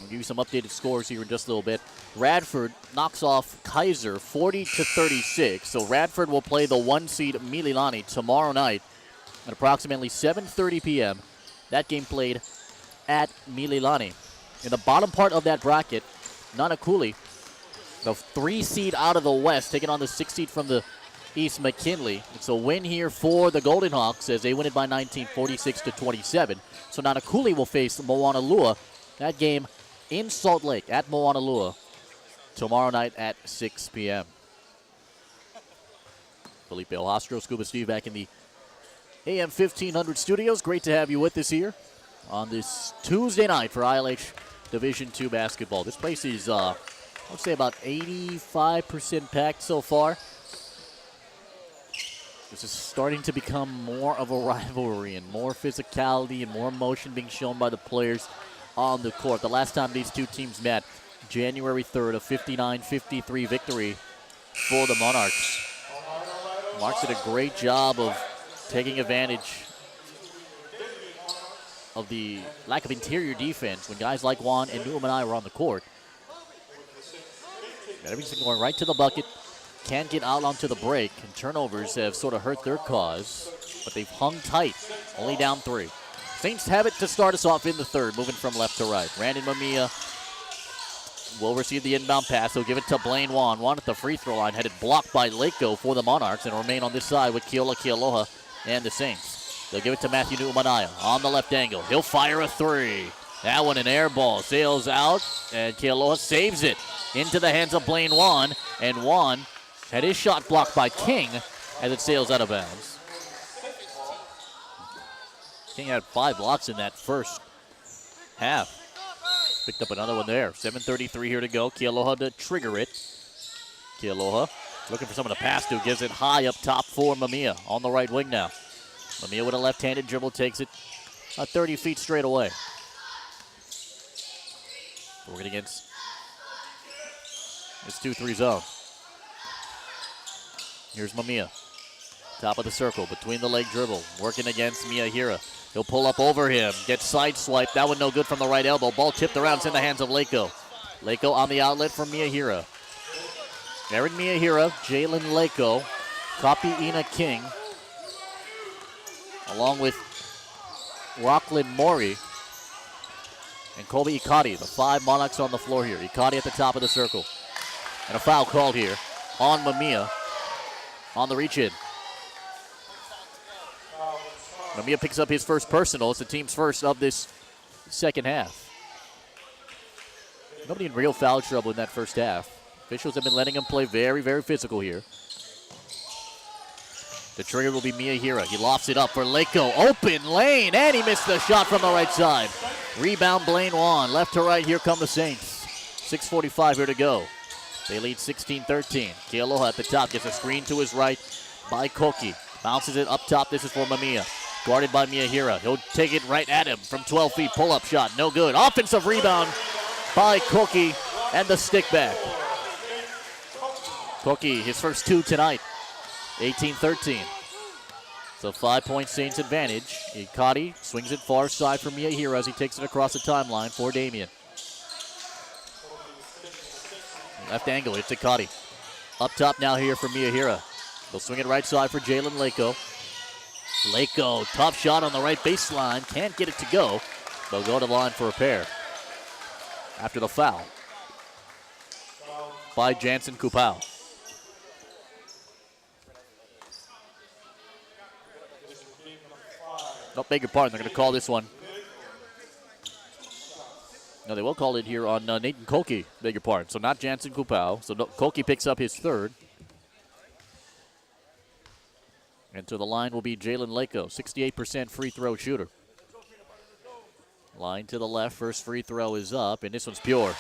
I'll give you some updated scores here in just a little bit. Radford knocks off Kaiser 40 to 36. So Radford will play the 1 seed Mililani tomorrow night at approximately 7:30 p.m. That game played at Mililani. In the bottom part of that bracket, Nanakuli, the 3 seed out of the West, taking on the 6 seed from the East, McKinley. It's a win here for the Golden Hawks as they win it by 19, 46 to 27. So Nanakuli will face Moanalua. That game in Salt Lake at Moanalua tomorrow night at 6 p.m. Felipe Olastro, Scuba Steve back in the AM 1500 Studios. Great to have you with us here on this Tuesday night for ILH Division II basketball. This place is, I would say, about 85% packed so far. This is starting to become more of a rivalry and more physicality and more emotion being shown by the players on the court. The last time these two teams met, January 3rd, a 59-53 victory for the Monarchs. Monarchs did a great job of taking advantage of the lack of interior defense when guys like Juan and Nu'umanai were on the court. Got everything going right to the bucket. Can't get out onto the break, and turnovers have sort of hurt their cause, but they've hung tight, only down 3. Saints have it to start us off in the third, moving from left to right. Brandon Mamiya will receive the inbound pass. He'll give it to Blaine Juan. Juan at the free throw line, headed blocked by Lako for the Monarchs, and remain on this side with Kealoha and the Saints. They'll give it to Matthew Nu'umanai on the left angle. He'll fire a 3. That one an air ball. Sails out, and Kealoha saves it into the hands of Blaine Juan, and Juan had his shot blocked by King as it sails out of bounds. King had 5 blocks in that first half. Picked up another one there. 7:33 here to go. Kealoha to trigger it. Kealoha looking for someone to pass to. Gives it high up top for Mamiya on the right wing now. Mamiya with a left-handed dribble takes it 30 feet straight away. Working against this 2-3 zone. Here's Mamiya. Top of the circle, between the leg dribble. Working against Miyahira. He'll pull up over him. Gets sideswiped. That one no good from the right elbow. Ball tipped around. It's in the hands of Lako. Lako on the outlet for Miyahira. Aaron Miyahira, Jalen Lako, Kapi Ina King, along with Rockland Mori and Kobe Ikati. The 5 Monarchs on the floor here. Ikati at the top of the circle. And a foul called here on Mamiya. On the reach-in. Mamiya picks up his first personal. It's the team's first of this second half. Nobody in real foul trouble in that first half. Officials have been letting him play very, very physical here. The trigger will be Miyahira. He lofts it up for Lako. Open lane, and he missed the shot from the right side. Rebound Blaine Juan. Left to right, here come the Saints. 6:45 here to go. They lead 16-13. Kealoha at the top gets a screen to his right by Koki. Bounces it up top. This is for Mamiya. Guarded by Miyahira. He'll take it right at him from 12 feet. Pull-up shot. No good. Offensive rebound by Koki and the stick back. Koki, his first 2 tonight. 18-13. So 5-point Saints advantage. Ikati swings it far side for Miyahira as he takes it across the timeline for Damien. Left angle, it's Ikati. Up top now here for Miyahira. They'll swing it right side for Jalen Lako. Lako, tough shot on the right baseline. Can't get it to go. They'll go to the line for a pair. After the foul by Jansen Kupau. Oh, beg your pardon, they're going to call this one. No, they will call it here on Nathan Koki, beg your pardon. So not Jansen Kupau. So Koki picks up his 3rd. And to the line will be Jalen Lako, 68% free throw shooter. Line to the left, first free throw is up, and this one's pure.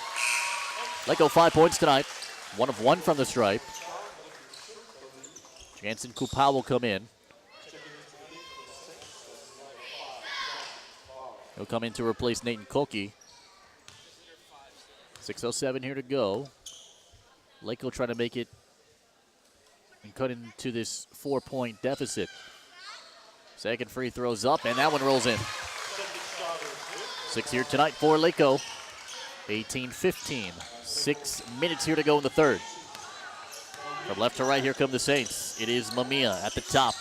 Lako 5 points tonight, 1 of 1 from the stripe. Jansen Kupau will come in. He'll come in to replace Nathan Koki. 6:07 here to go. Lako trying to make it and cut into this 4-point deficit. Second free throws up, and that one rolls in. 6 here tonight for Lako. 18-15. 6 minutes here to go in the third. From left to right, here come the Saints. It is Mamiya at the top.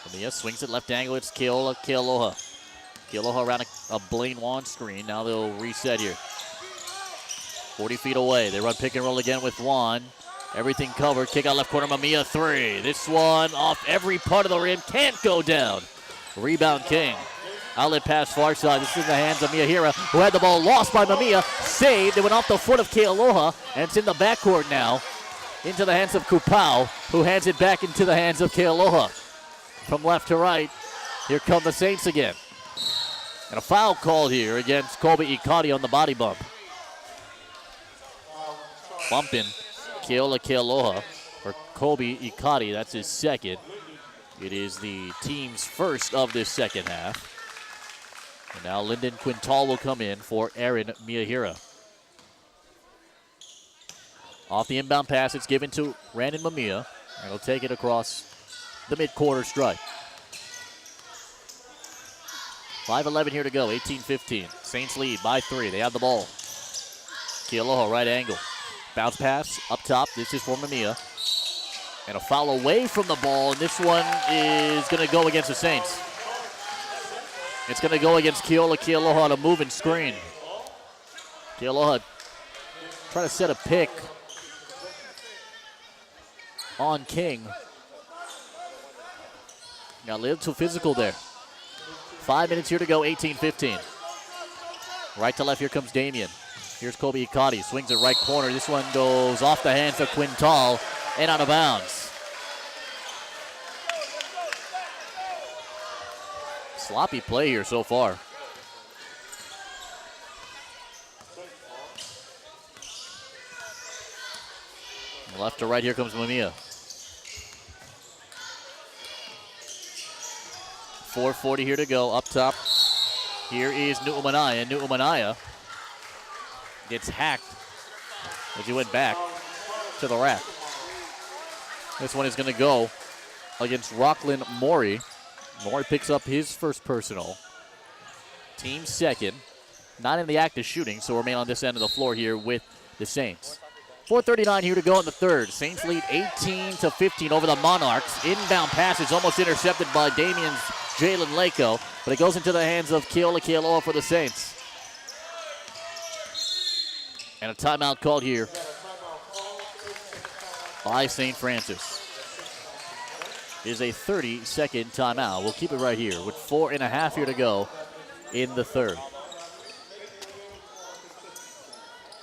Mamiya swings it left angle. It's Kealoha. Kealoha around a Blaine Juan screen. Now they'll reset here. 40 feet away. They run pick and roll again with Juan. Everything covered. Kick out left corner. Mamiya 3. This one off every part of the rim. Can't go down. Rebound King. Outlet pass far side. This is in the hands of Miyahira, who had the ball lost by Mamiya. Saved. It went off the foot of Kealoha, and it's in the backcourt now. Into the hands of Kupau, who hands it back into the hands of Kealoha. from left to right. Here come the Saints again. And a foul called here against Kobe Ikati on the body bump. Bumping Keola Kealoha for Kobe Ikati. That's his second. It is the team's first of this second half. And now Lyndon Quintal will come in for Aaron Miyahira. Off the inbound pass, it's given to Brandon Mamiya. And he'll take it across the mid-quarter stripe. 5:11 here to go, 18-15. Saints lead by 3. They have the ball. Kealoha, right angle. Bounce pass up top. This is for Mamiya. And a foul away from the ball, and this one is going to go against the Saints. It's going to go against Kealoha on a moving screen. Kealoha trying to set a pick on King. Got a little too physical there. 5 minutes here to go, 18-15. Right to left, here comes Damien. Here's Kobe Ikati, swings it right corner. This one goes off the hands of Quintal and out of bounds. Sloppy play here so far. From left to right, here comes Mamiya. 4:40 here to go. Up top, here is Nu'umanaya. Nu'umanaya gets hacked as he went back to the rack. This one is going to go against Rockland Maury. Maury picks up his first personal. Team second. Not in the act of shooting, so remain on this end of the floor here with the Saints. 4:39 here to go in the third. Saints lead 18-15 over the Monarchs. Inbound pass is almost intercepted by Damien's Jalen Lako, but it goes into the hands of Keola Kealoha for the Saints. And a timeout called here by St. Francis. It is a 30-second timeout. We'll keep it right here with 4.5 here to go in the third.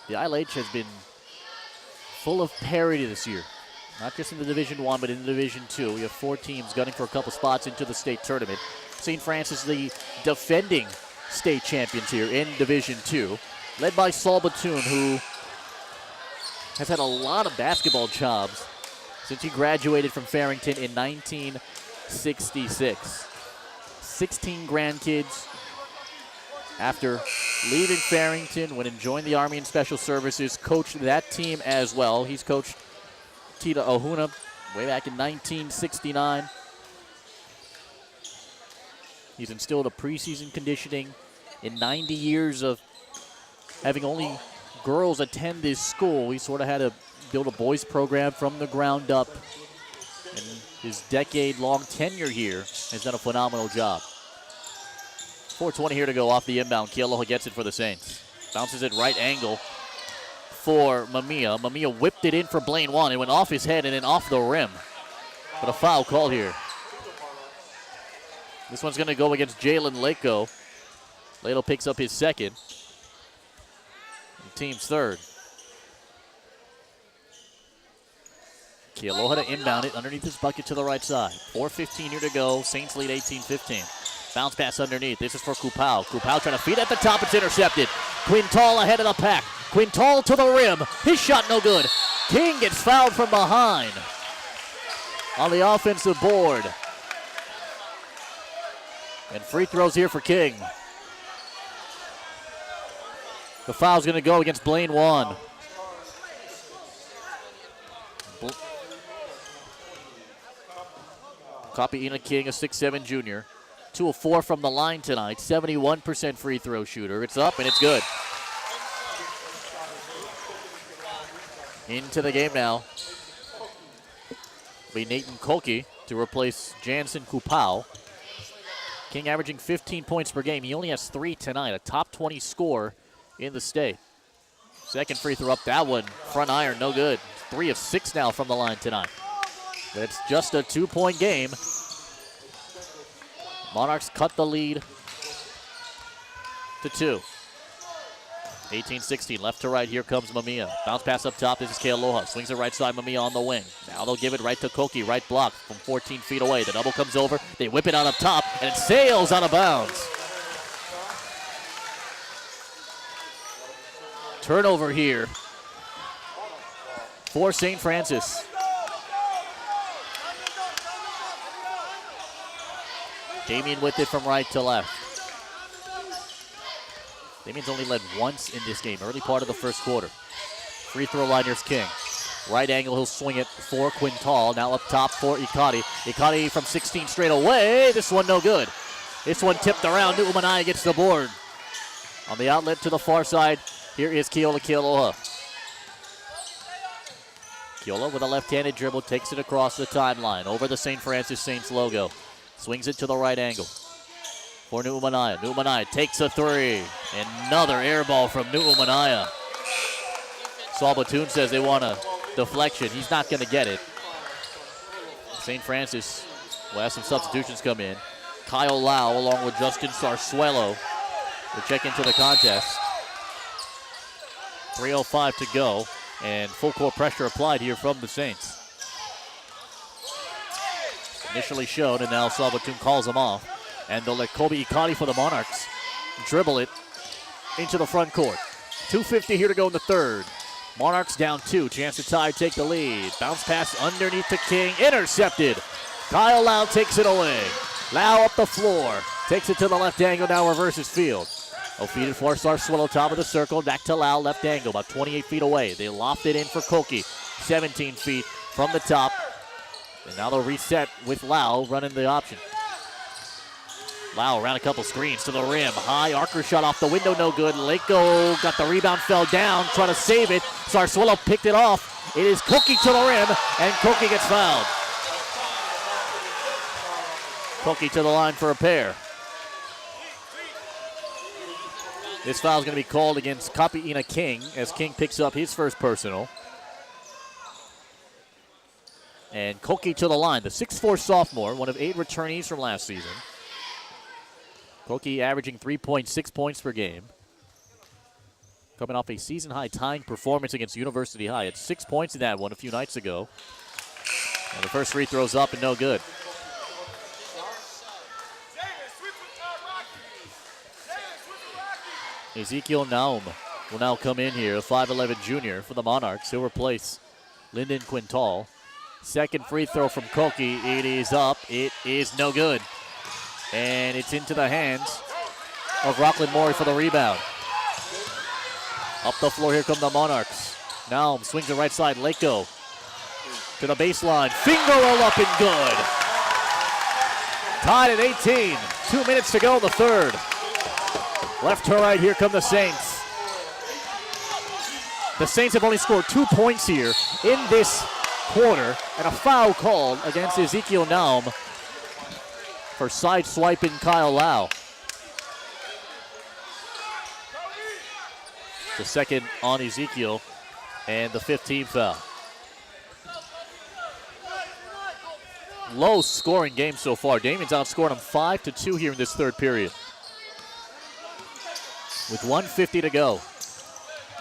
The ILH has been full of parity this year. Not just in the Division I, but in the Division II. We have 4 teams gunning for a couple spots into the state tournament. St. Francis, the defending state champions here in Division II, led by Saul Batoon, who has had a lot of basketball jobs since he graduated from Farrington in 1966. 16 grandkids. After leaving Farrington, went and joined the Army and Special Services, coached that team as well. He's coached Tita Ohuna way back in 1969. He's instilled a preseason conditioning in 90 years of having only girls attend this school. He sort of had to build a boys program from the ground up. And his decade-long tenure here has done a phenomenal job. 4:20 here to go off the inbound. Kealoha gets it for the Saints. Bounces it right angle for Mamiya. Mamiya whipped it in for Blaine Wan. It went off his head and then off the rim. But a foul called here. This one's going to go against Jalen Lako. Lako picks up his second. And team's third. Kealoha to inbound it underneath his bucket to the right side. 4:15 here to go. Saints lead 18-15. Bounce pass underneath. This is for Kupau. Kupau trying to feed at the top. It's intercepted. Quintal ahead of the pack. Quintal to the rim. His shot no good. King gets fouled from behind on the offensive board. And free throws here for King. The foul's going to go against Blaine Wan. Copy Ina King, a 6'7" junior. 2 of 4 from the line tonight. 71% free throw shooter. It's up and it's good. Into the game now. It'll be Nathan Kolke to replace Jansen Kupau. King averaging 15 points per game. He only has 3 tonight. A top 20 score in the state. Second free throw up. That one, front iron, no good. 3 of 6 now from the line tonight. But it's just a 2-point game. Monarchs cut the lead to 2. 18-16, left to right. Here comes Mamiya. Bounce pass up top. This is Kealoha. Swings it right side. Mamiya on the wing. Now they'll give it right to Koki. Right block from 14 feet away. The double comes over. They whip it out up top, and it sails out of bounds. Turnover here for St. Francis. Damien with it from right to left. Damien's only led once in this game, early part of the first quarter. Free throw line, here's King. Right angle, he'll swing it for Quintal. Now up top for Ikati. Ikati from 16 straight away. This one no good. This one tipped around. Nu'umanai gets the board. On the outlet to the far side, here is Kealoha. Kealoha with a left-handed dribble takes it across the timeline over the St. Francis Saints logo. Swings it to the right angle for Nu'umanai. Nu'umanai takes a three. Another air ball from Nu'umanai. Saul Batoon says they want a deflection. He's not going to get it. St. Francis will have some substitutions come in. Kyle Lau along with Justin Sarsuelo will check into the contest. 3:05 to go, and full court pressure applied here from the Saints. Initially showed, and now Salvatore calls him off. And they'll let Kobe Ikati for the Monarchs dribble it into the front court. 2:50 here to go in the third. Monarchs down 2, chance to tie, take the lead. Bounce pass underneath to King, intercepted. Kyle Lau takes it away. Lau up the floor, takes it to the left angle, now reverses field. Feed it for Sarsuelo, top of the circle, back to Lau, left angle, about 28 feet away. They loft it in for Koki, 17 feet from the top. And now they'll reset with Lau running the option. Lau around a couple screens to the rim. High archer shot off the window, no good. Leko got the rebound, fell down, trying to save it. Sarsuelo picked it off. It is Koki to the rim, and Koki gets fouled. Koki to the line for a pair. This foul is going to be called against Kapi'ina King as King picks up his first personal. And Koki to the line, the 6'4 sophomore, one of 8 returnees from last season. Koki averaging 3.6 points per game. Coming off a season-high tying performance against University High. Had 6 points in that one a few nights ago. And the first free throw's up and no good. Ezekiel Naum will now come in here, a 5'11 junior for the Monarchs. He'll replace Lyndon Quintal. Second free throw from Koki. It is up. It is no good. And it's into the hands of Rockland Mori for the rebound. Up the floor, here come the Monarchs. Naum swings it right side. Leko to the baseline. Finger roll up and good. Tied at 18. 2 minutes to go in the third. Left to right, here come the Saints. The Saints have only scored 2 points here in this quarter, and a foul called against Ezekiel Naum for side-swiping Kyle Lau. The second on Ezekiel, and the 15th foul. Low-scoring game so far. Damien's outscored him 5-2 here in this third period. With 1:50 to go.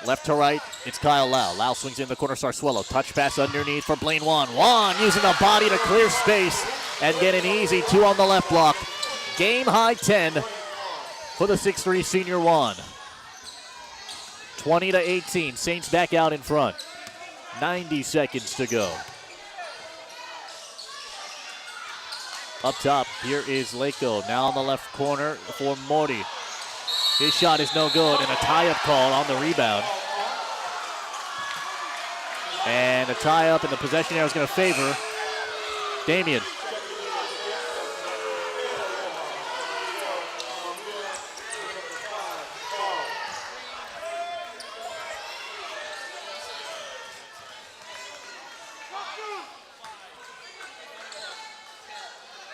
Left to right, it's Kyle Lau. Lau swings in the corner, Sarsuelo. Touch pass underneath for Blaine Wan. Wan using the body to clear space and get an easy 2 on the left block. Game high 10 for the 6'3 senior Wan. 20-18, Saints back out in front. 90 seconds to go. Up top, here is Leko. Now on the left corner for Mori. His shot is no good, and a tie-up call on the rebound. And a tie-up, and the possession arrow is going to favor Damien.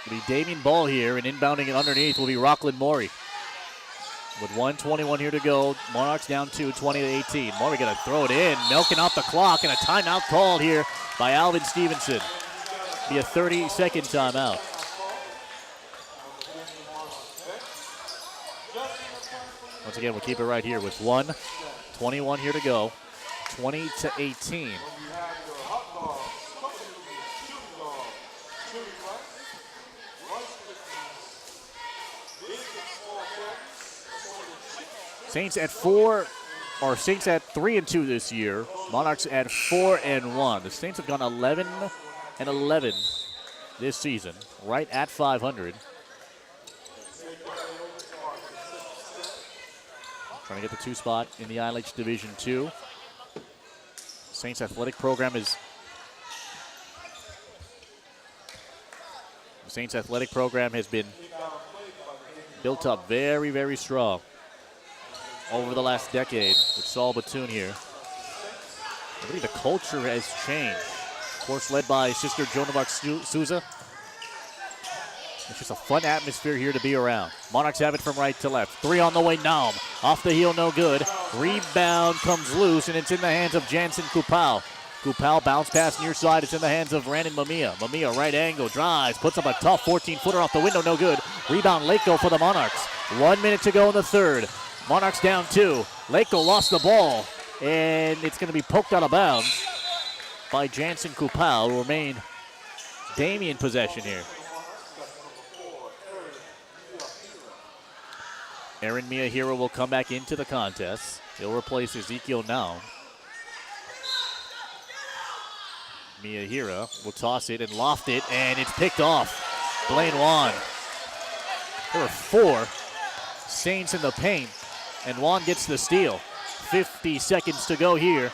It'll be Damien ball here, and inbounding it underneath will be Rockland Mori. With 1:21 here to go, Monarchs down 2, 20-18. Mori gonna throw it in, milking out the clock, and a timeout called here by Alvin Stevenson. Be a 30-second timeout. Once again, we'll keep it right here with 21 here to go. 20-18. Saints at 3-2 this year. Monarchs at 4-1. The Saints have gone 11-11 this season, right at 500. Trying to get the 2 spot in the ILH Division II. Saints athletic program has been built up very, very strong over the last decade with Saul Batoon here. I believe the culture has changed. Of course, led by Sister Joan Souza. It's just a fun atmosphere here to be around. Monarchs have it from right to left. 3 on the way, Naum. Off the heel, no good. Rebound comes loose, and it's in the hands of Jansen Kupal. Kupal bounce pass near side. It's in the hands of Brandon Mamiya. Mamiya right angle, drives, puts up a tough 14-footer off the window, no good. Rebound, Lakeville for the Monarchs. 1 minute to go in the third. Monarchs down 2. Lakeville lost the ball, and it's going to be poked out of bounds by Jansen Kupal, who remain Damien possession here. Aaron Miyahira will come back into the contest. He'll replace Ezekiel Naum. Miyahira will toss it and loft it, and it's picked off. Blaine Wan. There were 4 Saints in the paint, and Wan gets the steal. 50 seconds to go here.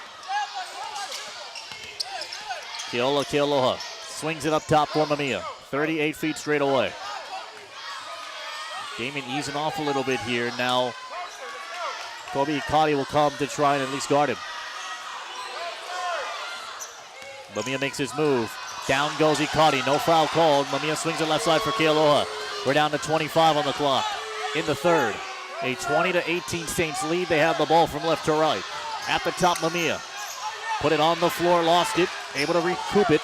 Kealoha swings it up top for Mamiya. 38 feet straight away. Damien easing off a little bit here. Now, Kobe Ikati will come to try and at least guard him. Mamiya makes his move. Down goes Ikati. No foul called. Mamiya swings it left side for Kealoha. We're down to 25 on the clock in the third. A 20-18 Saints lead. They have the ball from left to right. At the top, Mamiya. Put it on the floor, lost it. Able to recoup it.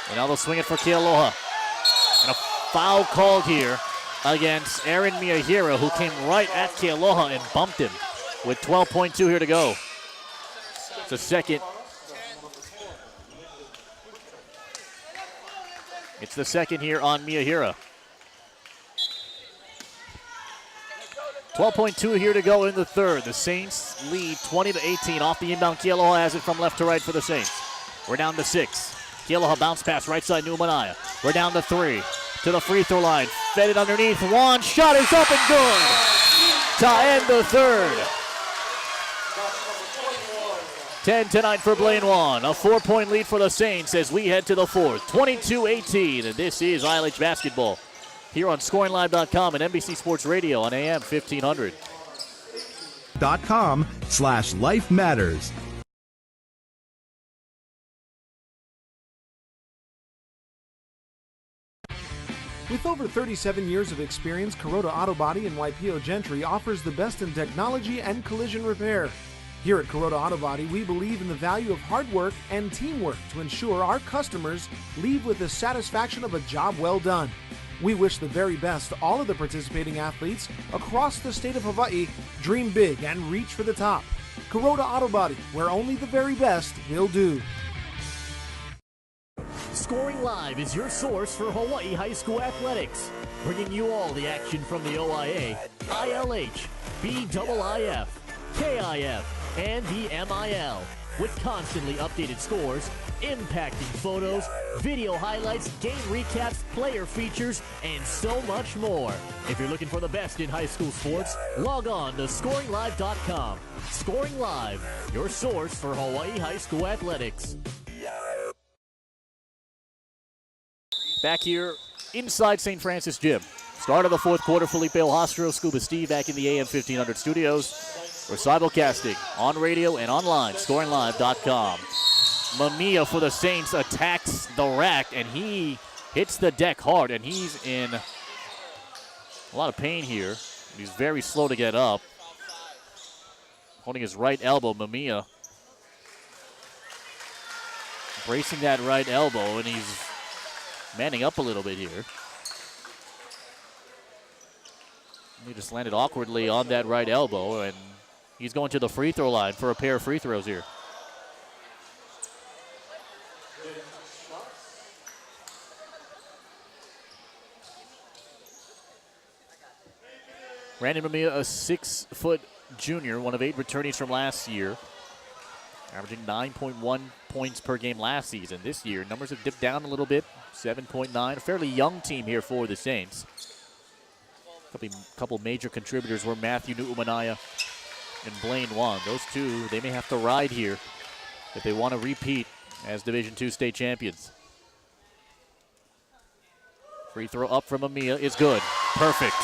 And now they'll swing it for Kealoha. And a foul called here against Aaron Miyahira, who came right at Kealoha and bumped him with 12.2 here to go. It's a second. It's the second here on Miyahira. 12.2 here to go in the third. The Saints lead 20-18 off the inbound. Kealoha has it from left to right for the Saints. We're down to 6. Kealoha bounce pass right side, Numanaya. We're down to 3. To the free throw line. Fed it underneath. One shot is up and good. To end the third. 10-9 for Blaine Wan. A 4-point lead for the Saints as we head to the fourth. 22-18. And this is ILH basketball here on ScoringLive.com and NBC Sports Radio on AM 1500. .com/Life Matters. With over 37 years of experience, Kuroda Auto Body in Waipio Gentry offers the best in technology and collision repair. Here at Kuroda Auto Body, we believe in the value of hard work and teamwork to ensure our customers leave with the satisfaction of a job well done. We wish the very best to all of the participating athletes across the state of Hawaii. Dream big and reach for the top. Kuroda Auto Body, where only the very best will do. Scoring Live is your source for Hawaii high school athletics, bringing you all the action from the OIA, ILH, BIIF, KIF, and the MIL, with constantly updated scores, impacting photos, video highlights, game recaps, player features, and so much more. If you're looking for the best in high school sports, log on to ScoringLive.com. Scoring Live, your source for Hawaii high school athletics. Back here inside St. Francis Gym. Start of the fourth quarter, Felipe Ojastro, Scuba Steve back in the AM 1500 studios. We're simulcasting on radio and online, ScoringLive.com. Mamiya for the Saints attacks the rack, and he hits the deck hard, and he's in a lot of pain here. He's very slow to get up. Holding his right elbow, Mamiya bracing that right elbow, and he's manning up a little bit here. He just landed awkwardly on that right elbow, and He's going to the free throw line for a pair of free throws here. Brandon Mamiya, a 6-foot junior, one of 8 returnees from last year, averaging 9.1 points per game last season. This year, numbers have dipped down a little bit, 7.9. A fairly young team here for the Saints. A couple major contributors were Matthew Nu'umanaya and Blaine Wong. Those two, they may have to ride here if they want to repeat as Division II state champions. Free throw up from Mamiya is good. Perfect.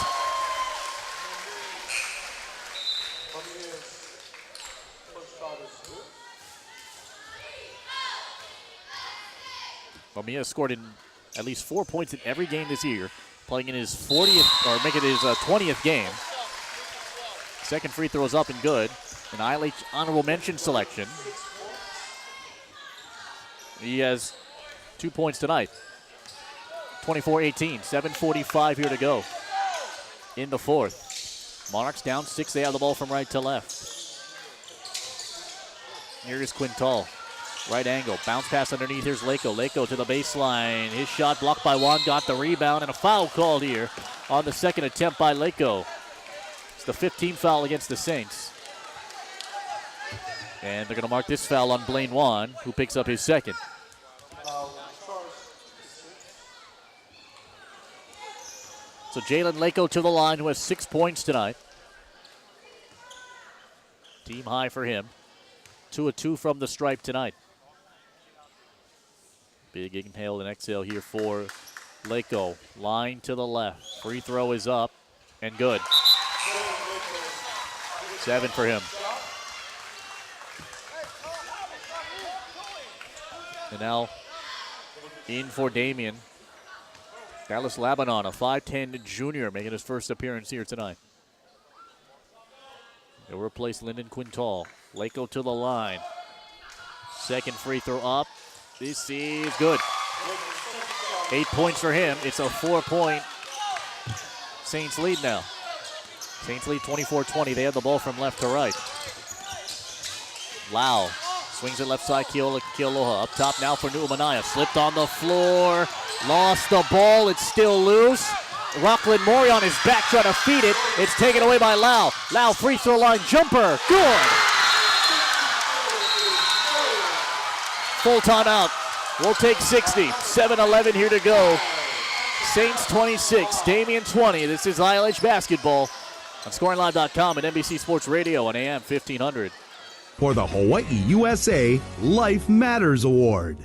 Mamiya scored in at least 4 points in every game this year, playing in his 40th, or make it his 20th game. Second free throw is up and good. An ILH honorable mention selection. He has 2 points tonight. 24-18, 7:45 here to go in the fourth. Monarchs down 6. They have the ball from right to left. Here is Quintal. Right angle, bounce pass underneath. Here's Leko. Leko to the baseline. His shot blocked by Juan, got the rebound, and a foul called here on the second attempt by Leko. It's the 15th foul against the Saints. And they're going to mark this foul on Blaine Juan, who picks up his second. So Jalen Leko to the line, who has 6 points tonight. Team high for him. 2 of 2 from the stripe tonight. Big inhale and exhale here for Leko. Line to the left. Free throw is up and good. 7 for him. And now in for Damien. Dallas Lebanon, a 5'10 junior, making his first appearance here tonight. He'll replace Lyndon Quintal. Leko to the line. Second free throw up. This is good. 8 points for him. It's a 4-point Saints lead now. Saints lead 24-20. They have the ball from left to right. Lau swings it left side. Kealoha up top now for Nu'umanaya. Slipped on the floor. Lost the ball. It's still loose. Rockland Mori on his back trying to feed it. It's taken away by Lau. Lau free throw line jumper. Good. Full timeout. We'll take 60. 7:11 here to go. Saints 26, Damien 20. This is ILH basketball on ScoringLive.com and NBC Sports Radio on AM 1500. For the Hawaii USA Life Matters Award.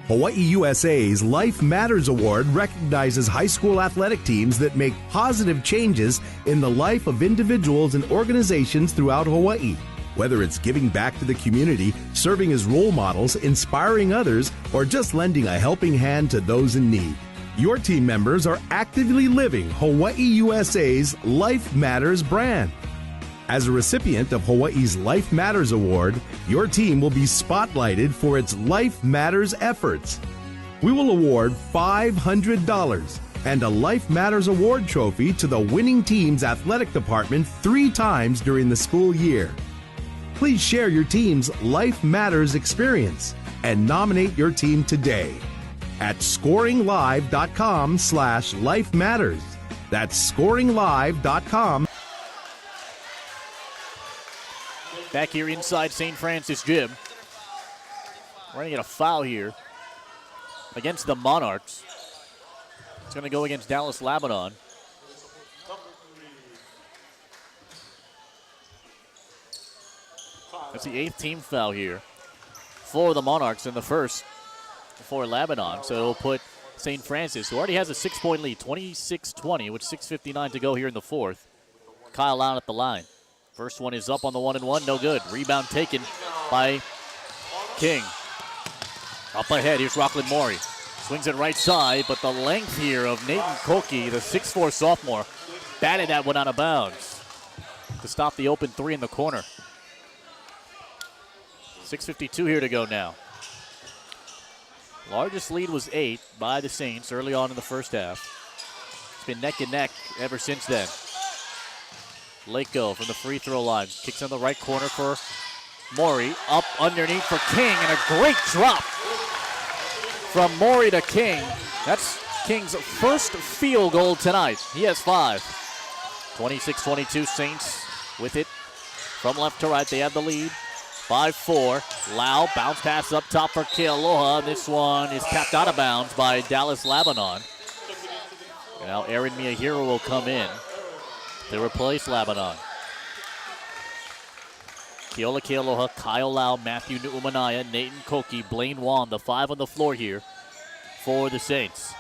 Hawaii USA's Life Matters Award recognizes high school athletic teams that make positive changes in the life of individuals and organizations throughout Hawaii. Whether it's giving back to the community, serving as role models, inspiring others, or just lending a helping hand to those in need. Your team members are actively living Hawaii USA's Life Matters brand. As a recipient of Hawaii's Life Matters Award, your team will be spotlighted for its Life Matters efforts. We will award $500 and a Life Matters Award trophy to the winning team's athletic department 3 times during the school year. Please share your team's Life Matters experience and nominate your team today at ScoringLive.com/Life Matters. That's ScoringLive.com. Back here inside St. Francis Gym. We're going to get a foul here against the Monarchs. It's going to go against Dallas Lebanon. That's the 8th team foul here for the Monarchs, in the first for Lebanon. So it'll put St. Francis, who already has a 6-point lead, 26-20, with 6:59 to go here in the fourth. Kyle out at the line. First one is up on the 1-and-1, no good. Rebound taken by King. Up ahead, here's Rockland Mori. Swings it right side, but the length here of Nathan Koki, the 6'4 sophomore, batted that one out of bounds to stop the open 3 in the corner. 6:52 here to go now. Largest lead was 8 by the Saints early on in the first half. It's been neck and neck ever since then. Lako from the free throw line. Kicks in the right corner for Maury. Up underneath for King, and a great drop from Maury to King. That's King's first field goal tonight. He has 5. 26-22, Saints with it from left to right. They have the lead. 5-4. Lau, bounce pass up top for Kealoha. This one is tapped out of bounds by Dallas Labanon. And now Aaron Miyahiro will come in to replace Labanon. Keola Kealoha, Kyle Lau, Matthew Nu'umanaya, Nathan Koki, Blaine Wan, the 5 on the floor here for the Saints.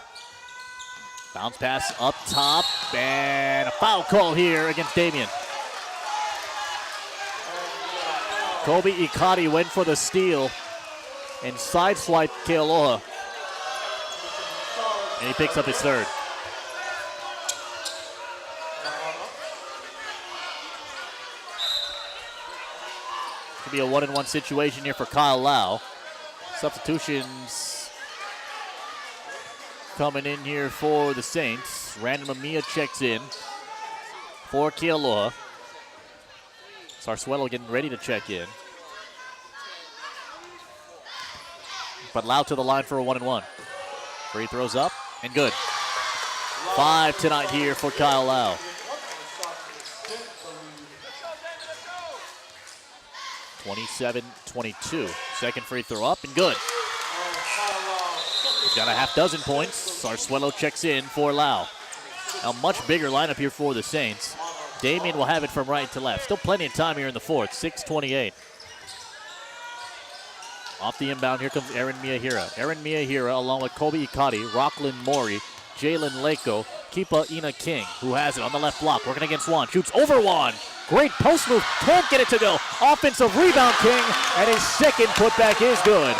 Bounce pass up top, and a foul call here against Damien. Kobe Ikati went for the steal and sideswiped Kealoha. And he picks up his 3rd. Could be a 1-and-1 situation here for Kyle Lau. Substitutions coming in here for the Saints. Random Amia checks in for Kealoha. Sarsuelo getting ready to check in. But Lau to the line for a 1-and-1. Free throws up and good. 5 tonight here for Kyle Lau. (27-22). Second free throw up and good. He's got a half dozen points. Sarsuelo checks in for Lau. A much bigger lineup here for the Saints. Damien will have it from right to left. Still plenty of time here in the 4th. 6:28. Off the inbound, here comes Aaron Miyahira. Aaron Miyahira along with Kobe Ikati, Rockland Maury, Jalen Lako, Kipa Ina King, who has it on the left block, working against Juan. Shoots over Juan. Great post move, can't get it to go. Offensive rebound, King, and his second putback is good.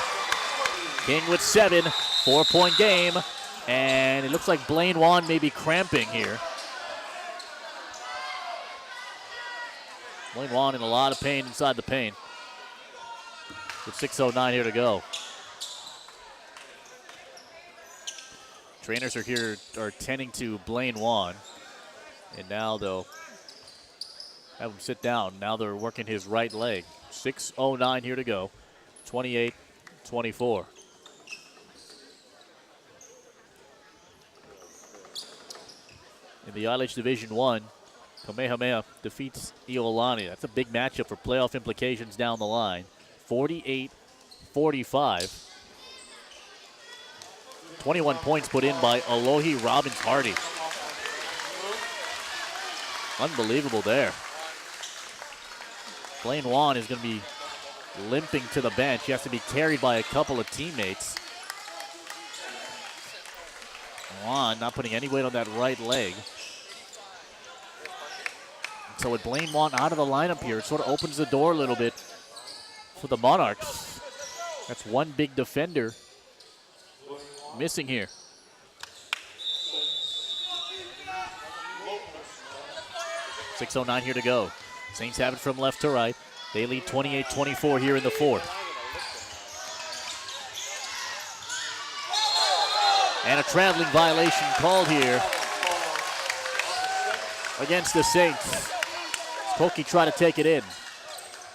King with 7, 4-point game, and it looks like Blaine Wan may be cramping here. Blaine Wan in a lot of pain inside the paint. With 6:09 here to go. Trainers are tending to Blaine Wan, and now they'll have him sit down. Now they're working his right leg. 6:09 here to go. 28-24. In the ILH Division 1, Kamehameha defeats Iolani. That's a big matchup for playoff implications down the line. 48-45. 21 points put in by Alohi Robbins-Hardy. Unbelievable there. Blaine Wan is going to be limping to the bench. He has to be carried by a couple of teammates. Wan not putting any weight on that right leg. So with Blaine Wan out of the lineup here, it sort of opens the door a little bit for the Monarchs. That's one big defender missing here. .609 here to go. Saints have it from left to right. They lead 28-24 here in the 4th. And a traveling violation called here against the Saints. Koki try to take it in.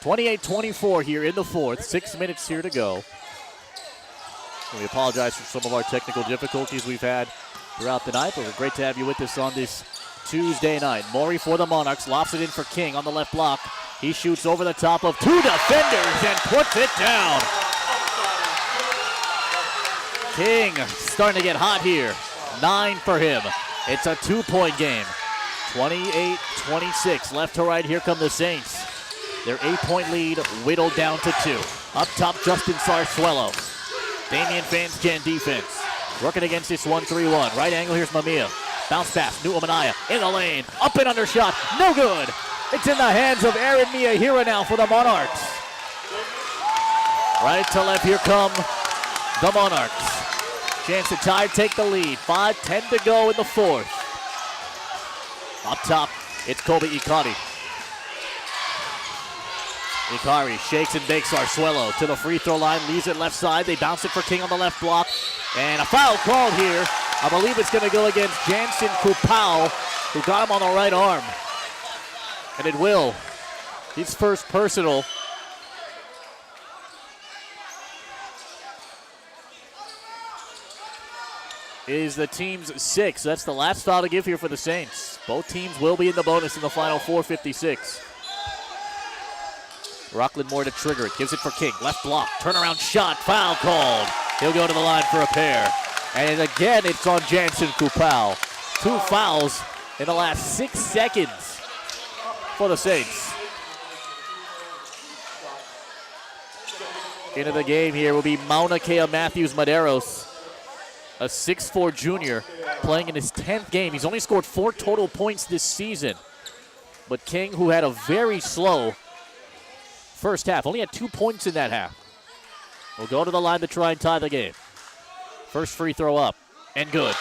28-24 here in the 4th. 6 minutes here to go. And we apologize for some of our technical difficulties we've had throughout the night, but we're great to have you with us on this Tuesday night. Maury for the Monarchs, lofts it in for King on the left block. He shoots over the top of 2 defenders and puts it down. King starting to get hot here. 9 for him. It's a 2-point game. 28-26, left to right, here come the Saints. Their 8-point lead whittled down to 2. Up top, Justin Sarsuelo. Damien fans can defense. Working against this 1-3-1. Right angle, here's Mamiya. Bounce pass, Nu'umanaya in the lane. Up and under shot, no good. It's in the hands of Aaron Miyahira now for the Monarchs. Right to left, here come the Monarchs. Chance to tie, take the lead. 5:10 to go in the 4th. Up top, it's Kobe Ikati. Ikari shakes and bakes Arsuelo to the free throw line, leaves it left side. They bounce it for King on the left block. And a foul called here. I believe it's going to go against Jansen Kupau, who got him on the right arm. And it will. His first personal. Is the team's 6th. That's the last foul to give here for the Saints. Both teams will be in the bonus in the final 4:56. Rockland Moore to trigger it. Gives it for King. Left block. Turnaround shot. Foul called. He'll go to the line for a pair. And again, it's on Jansen Kupau. 2 fouls in the last 6 seconds for the Saints. Into the game here will be Mauna Kea Matthews Maderos, a 6'4 junior playing in his 10th game. He's only scored 4 total points this season. But King, who had a very slow first half, only had 2 points in that half, will go to the line to try and tie the game. First free throw up, and good.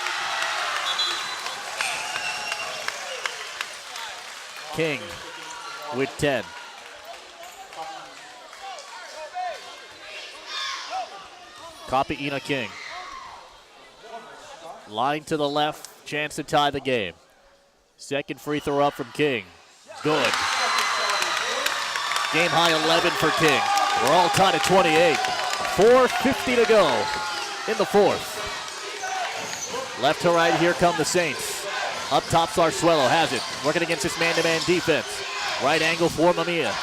King with 10. Copy Ina King. Line to the left, chance to tie the game. Second free throw up from King. Good. Game high 11 for King. We're all tied at 28. 4:50 to go in the 4th. Left to right, here come the Saints. Up top, Sarsuelo has it. Working against this man-to-man defense. Right angle for Mamiya.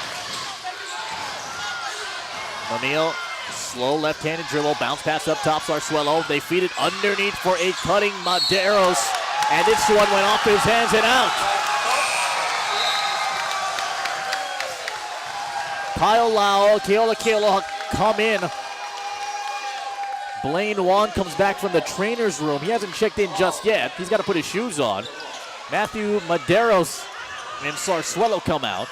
Mamiya, slow left-handed dribble. Bounce pass up top, Sarsuelo. They feed it underneath for a cutting Maderos. And this one went off his hands and out. Kyle Lau, Keola come in. Blaine Wan comes back from the trainer's room. He hasn't checked in just yet. He's got to put his shoes on. Matthew Maderos and Sarsuelo come out.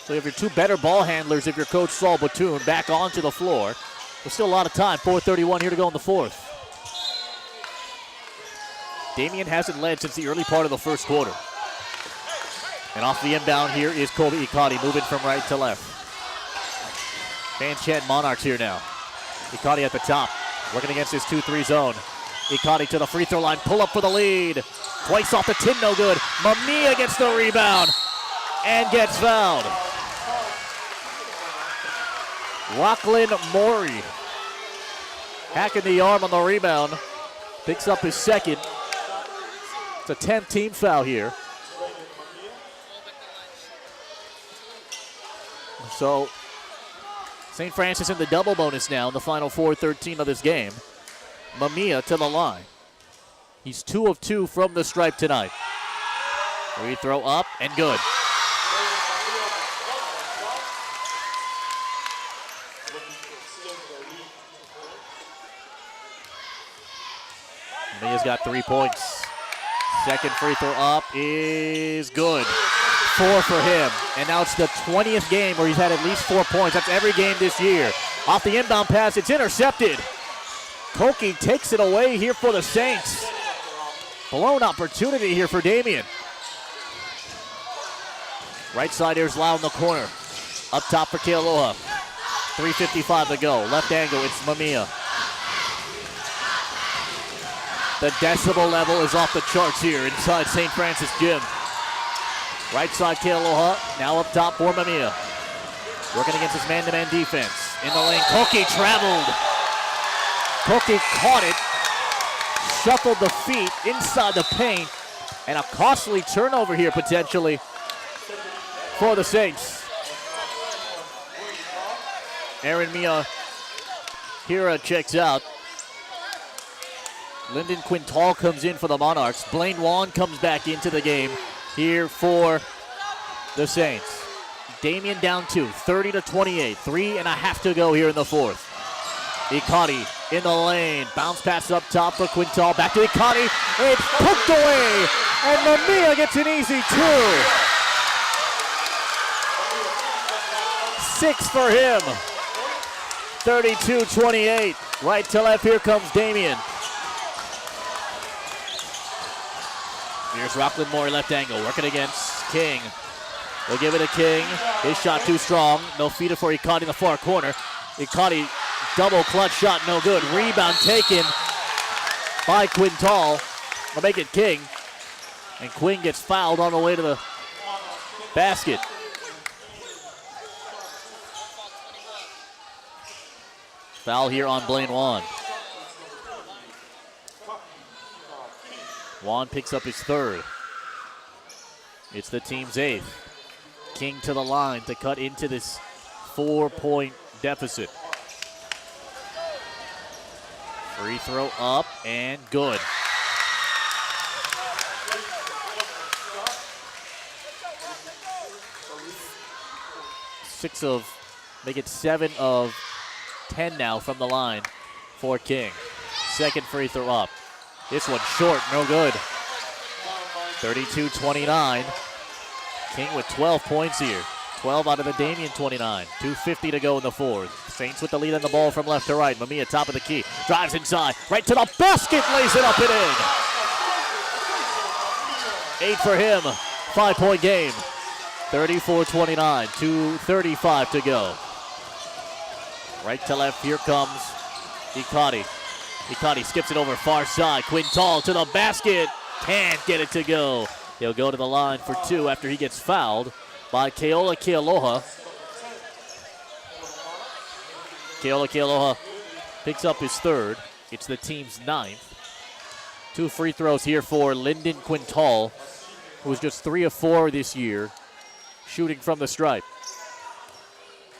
So you have your 2 better ball handlers if you're Coach Saul Batoon back onto the floor. There's still a lot of time. 4:31 here to go in the 4th. Damien hasn't led since the early part of the first quarter. And off the inbound here is Kobe Ikati moving from right to left. Fans chant Monarchs here now. Ikati at the top, working against his 2-3 zone. Ikati to the free throw line, pull up for the lead. Twice off the tin, no good. Mamiya gets the rebound and gets fouled. Rockland Maury hacking the arm on the rebound. Picks up his second. It's a 10th team foul here. So St. Francis in the double bonus now in the final 4:13 of this game. Mamiya to the line. He's 2 of 2 from the stripe tonight. Free throw up and good. Mamiya's got 3 points. Second free throw up is good. 4 for him. And now it's the 20th game where he's had at least 4 points. That's every game this year. Off the inbound pass, it's intercepted. Koki takes it away here for the Saints. Blown opportunity here for Damien. Right side, here's Lau in the corner. Up top for Kealoha. 3:55 to go. Left angle, it's Mamiya. The decibel level is off the charts here inside St. Francis Gym. Right side, Kealoha. Now up top for Mamiya. Working against his man-to-man defense. In the lane, Koki traveled. Koki caught it. Shuffled the feet inside the paint. And a costly turnover here potentially for the Saints. Aaron Mia Hira checks out. Lyndon Quintal comes in for the Monarchs. Blaine Wan comes back into the game here for the Saints. Damien down 2, 30-28. 3.5 to go here in the 4th. Ikati in the lane. Bounce pass up top for Quintal. Back to Ikati. It's poked away. And Mamiya gets an easy 2. 6 for him. 32-28. Right to left, here comes Damien. Here's Rockland Moore, left angle, working against King. We'll give it to King. His shot too strong. No feed it for Ikati in the far corner. Ikati double clutch shot, no good. Rebound taken by Quintal. We'll make it King. And Quinn gets fouled on the way to the basket. Foul here on Blaine Wan. Wan picks up his third. It's the team's 8th. King to the line to cut into this 4-point deficit. Free throw up and good. Make it 7 of 10 now from the line for King. Second free throw up. This one short, no good. 32-29. King with 12 points here. 12 out of the Damien 29. 2:50 to go in the fourth. Saints with the lead on the ball from left to right. Mamiya top of the key. Drives inside. Right to the basket. Lays it up and in. 8 for him. 5-point game. 34-29. 2:35 to go. Right to left. Here comes Ikati. Ikati skips it over far side. Quintal to the basket. Can't get it to go. He'll go to the line for 2 after he gets fouled by Keola Kealoha. Keola Kealoha picks up his third. It's the team's 9th. 2 free throws here for Lyndon Quintal, who was just 3 of 4 this year, shooting from the stripe.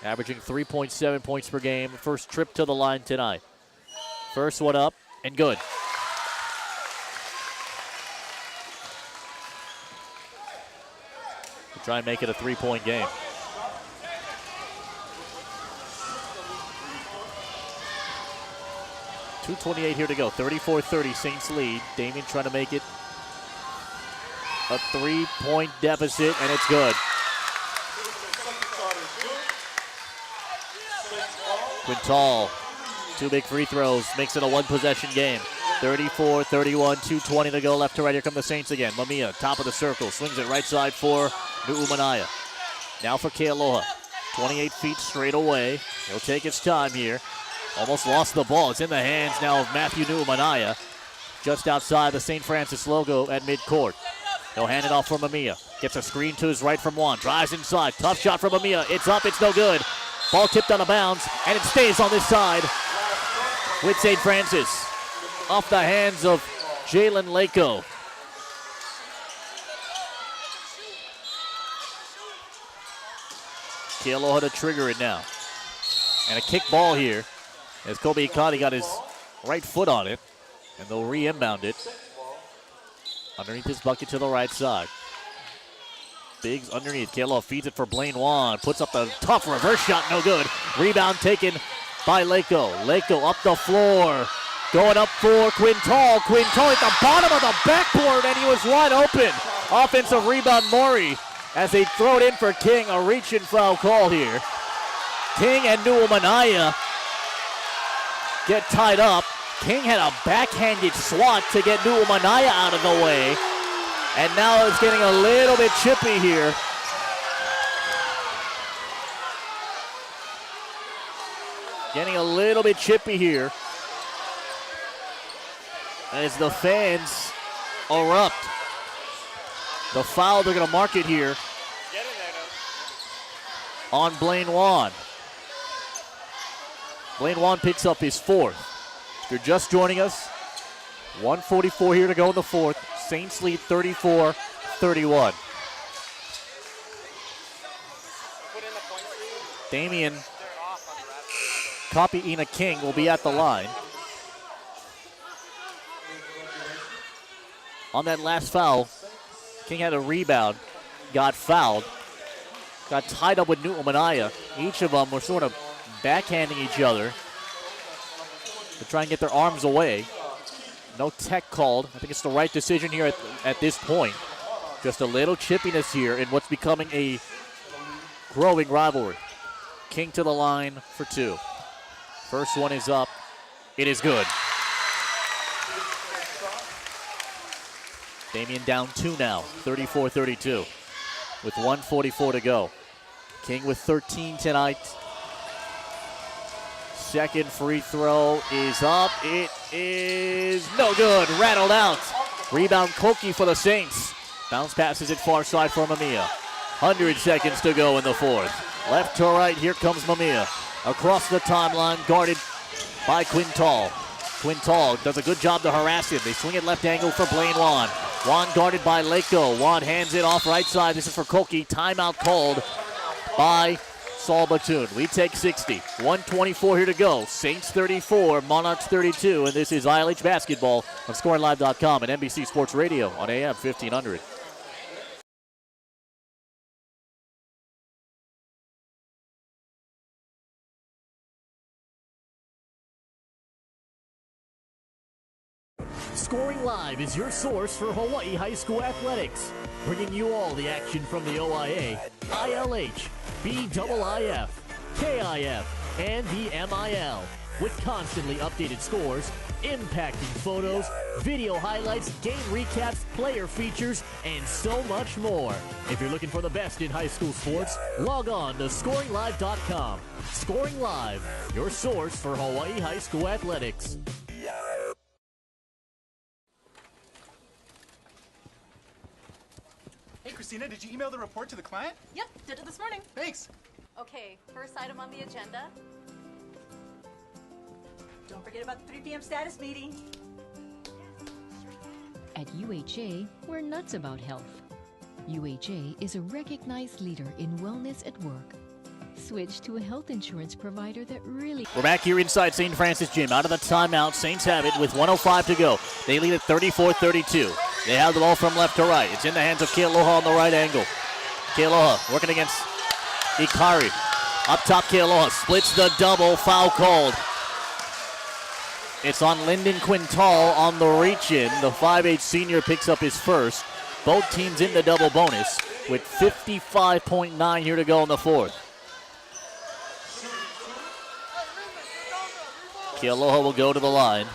Averaging 3.7 points per game. First trip to the line tonight. First one up and good. Try and make it a 3-point game. .228 here to go. 34-30 Saints lead. Damien trying to make it a 3-point deficit, and it's good. Quintal, 2 big free throws, makes it a 1-possession game. 34-31, 2:20 to go. Left to right, here come the Saints again. Mamiya, top of the circle, swings it right side for Nu'umanaya. Now for Kealoha. 28 feet straight away. He'll take his time here. Almost lost the ball. It's in the hands now of Matthew Nu'umanaya, just outside the St. Francis logo at midcourt. He'll hand it off for Mamiya. Gets a screen to his right from Wan. Drives inside. Tough shot from Mamiya. It's up. It's no good. Ball tipped out of bounds, and it stays on this side with St. Francis. Off the hands of Jalen Lako. Kealoha to trigger it now. And a kick ball here as Kobe Ikati got his right foot on it, and they'll re-inbound it underneath his bucket to the right side. Biggs underneath. Kealoha feeds it for Blaine Wan. Puts up the tough reverse shot. No good. Rebound taken by Lako. Lako up the floor. Going up for Quintal. Quintal at the bottom of the backboard, and he was wide open. Offensive rebound, Maury, as they throw it in for King. A reach and foul call here. King and Nu'umanaya get tied up. King had a backhanded swat to get Nu'umanaya out of the way. And now it's getting a little bit chippy here. Getting a little bit chippy here as the fans erupt. The foul, they're going to mark it here on Blaine Wan. Blaine Wan picks up his 4th. If you're just joining us, 1:44 here to go in the 4th. Saints lead 34-31. Damien Kapi'ina King will be at the line. On that last foul, King had a rebound, got fouled, got tied up with Nu'umanaya. Each of them were sort of backhanding each other to try and get their arms away. No tech called. I think it's the right decision here at this point. Just a little chippiness here in what's becoming a growing rivalry. King to the line for 2. First one is up. It is good. Damien down 2 now, 34-32. with 1:44 to go. King with 13 tonight. Second free throw is up. It is no good. Rattled out. Rebound Koki for the Saints. Bounce passes it far side for Mamiya. 100 seconds to go in the fourth. Left to right, here comes Mamiya. Across the timeline, guarded by Quintal. Quintal does a good job to harass him. They swing it left angle for Blaine Wan. Wan guarded by Lako. Wan hands it off right side. This is for Koki. Timeout called by Saul Batoon. We take 60. 1:24 here to go. Saints 34, Monarchs 32, and this is ILH basketball on ScoringLive.com and NBC Sports Radio on AM 1500. Scoring Live is your source for Hawaii high school athletics, bringing you all the action from the OIA, ILH, BIIF, KIF, and the MIL, with constantly updated scores, impacting photos, video highlights, game recaps, player features, and so much more. If you're looking for the best in high school sports, log on to ScoringLive.com. Scoring Live, your source for Hawaii high school athletics. Hey, Christina, did you email the report to the client? Yep, did it this morning. Thanks. Okay, first item on the agenda. Don't forget about the 3 p.m. status meeting. At UHA, we're nuts about health. UHA is a recognized leader in wellness at work. Switch to a health insurance provider that really... We're back here inside St. Francis Gym. Out of the timeout, Saints have it with 1:05 to go. They lead at 34-32. They have the ball from left to right. It's in the hands of Kealoha on the right angle. Kealoha working against Ikari. Up top, Kealoha splits the double. Foul called. It's on Lyndon Quintal on the reach-in. The 5'8 senior picks up his first. Both teams in the double bonus with 55.9 here to go in the fourth. Kealoha will go to the line,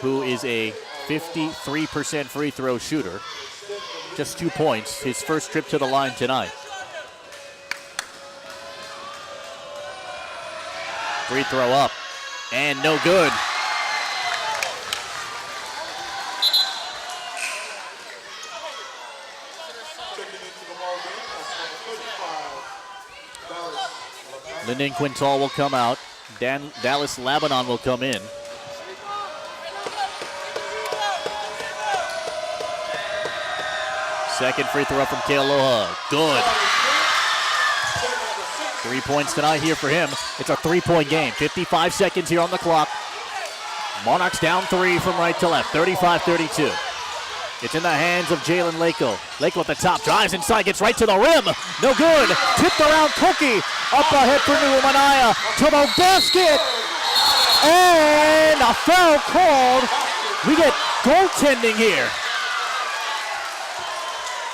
who is a 53% free throw shooter. Just 2 points, his first trip to the line tonight. Free throw up, and no good. Lyndon Quintal will come out. Dallas Lebanon will come in. Second free throw from Kealoha. Good. 3 points tonight here for him. It's a 3-point game. 55 seconds here on the clock. Monarchs down 3 from right to left. 35-32. It's in the hands of Jalen Lako. Lako at the top. Drives inside. Gets right to the rim. No good. Tipped around Koki. Up ahead for Nu'umanaya. To the basket. And a foul called. We get goaltending here.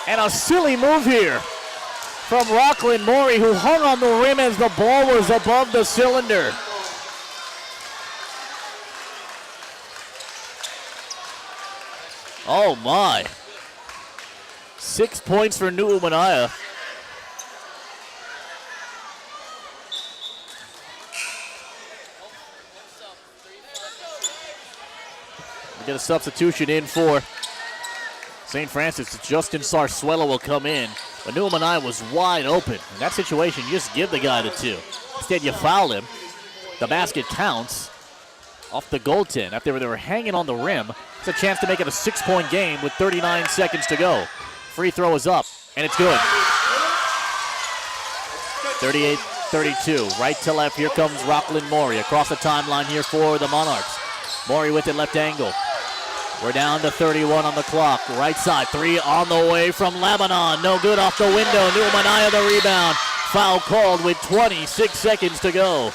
And a silly move here from Rockland Maury, who hung on the rim as the ball was above the cylinder. Oh my. 6 points for Nu'umanaya. We get a substitution in for St. Francis. Justin Sarsuela will come in. But Nu'umanaya was wide open. In that situation, you just give the guy the 2. Instead, you foul him. The basket counts off the goaltend. After they were hanging on the rim, it's a chance to make it a 6-point game with 39 seconds to go. Free throw is up, and it's good. 38-32. Right to left, here comes Rockland Maury. Across the timeline here for the Monarchs. Maury with it left angle. We're down to 31 on the clock. Right side, 3 on the way from Lebanon. No good off the window. Nu'umanaya the rebound. Foul called with 26 seconds to go.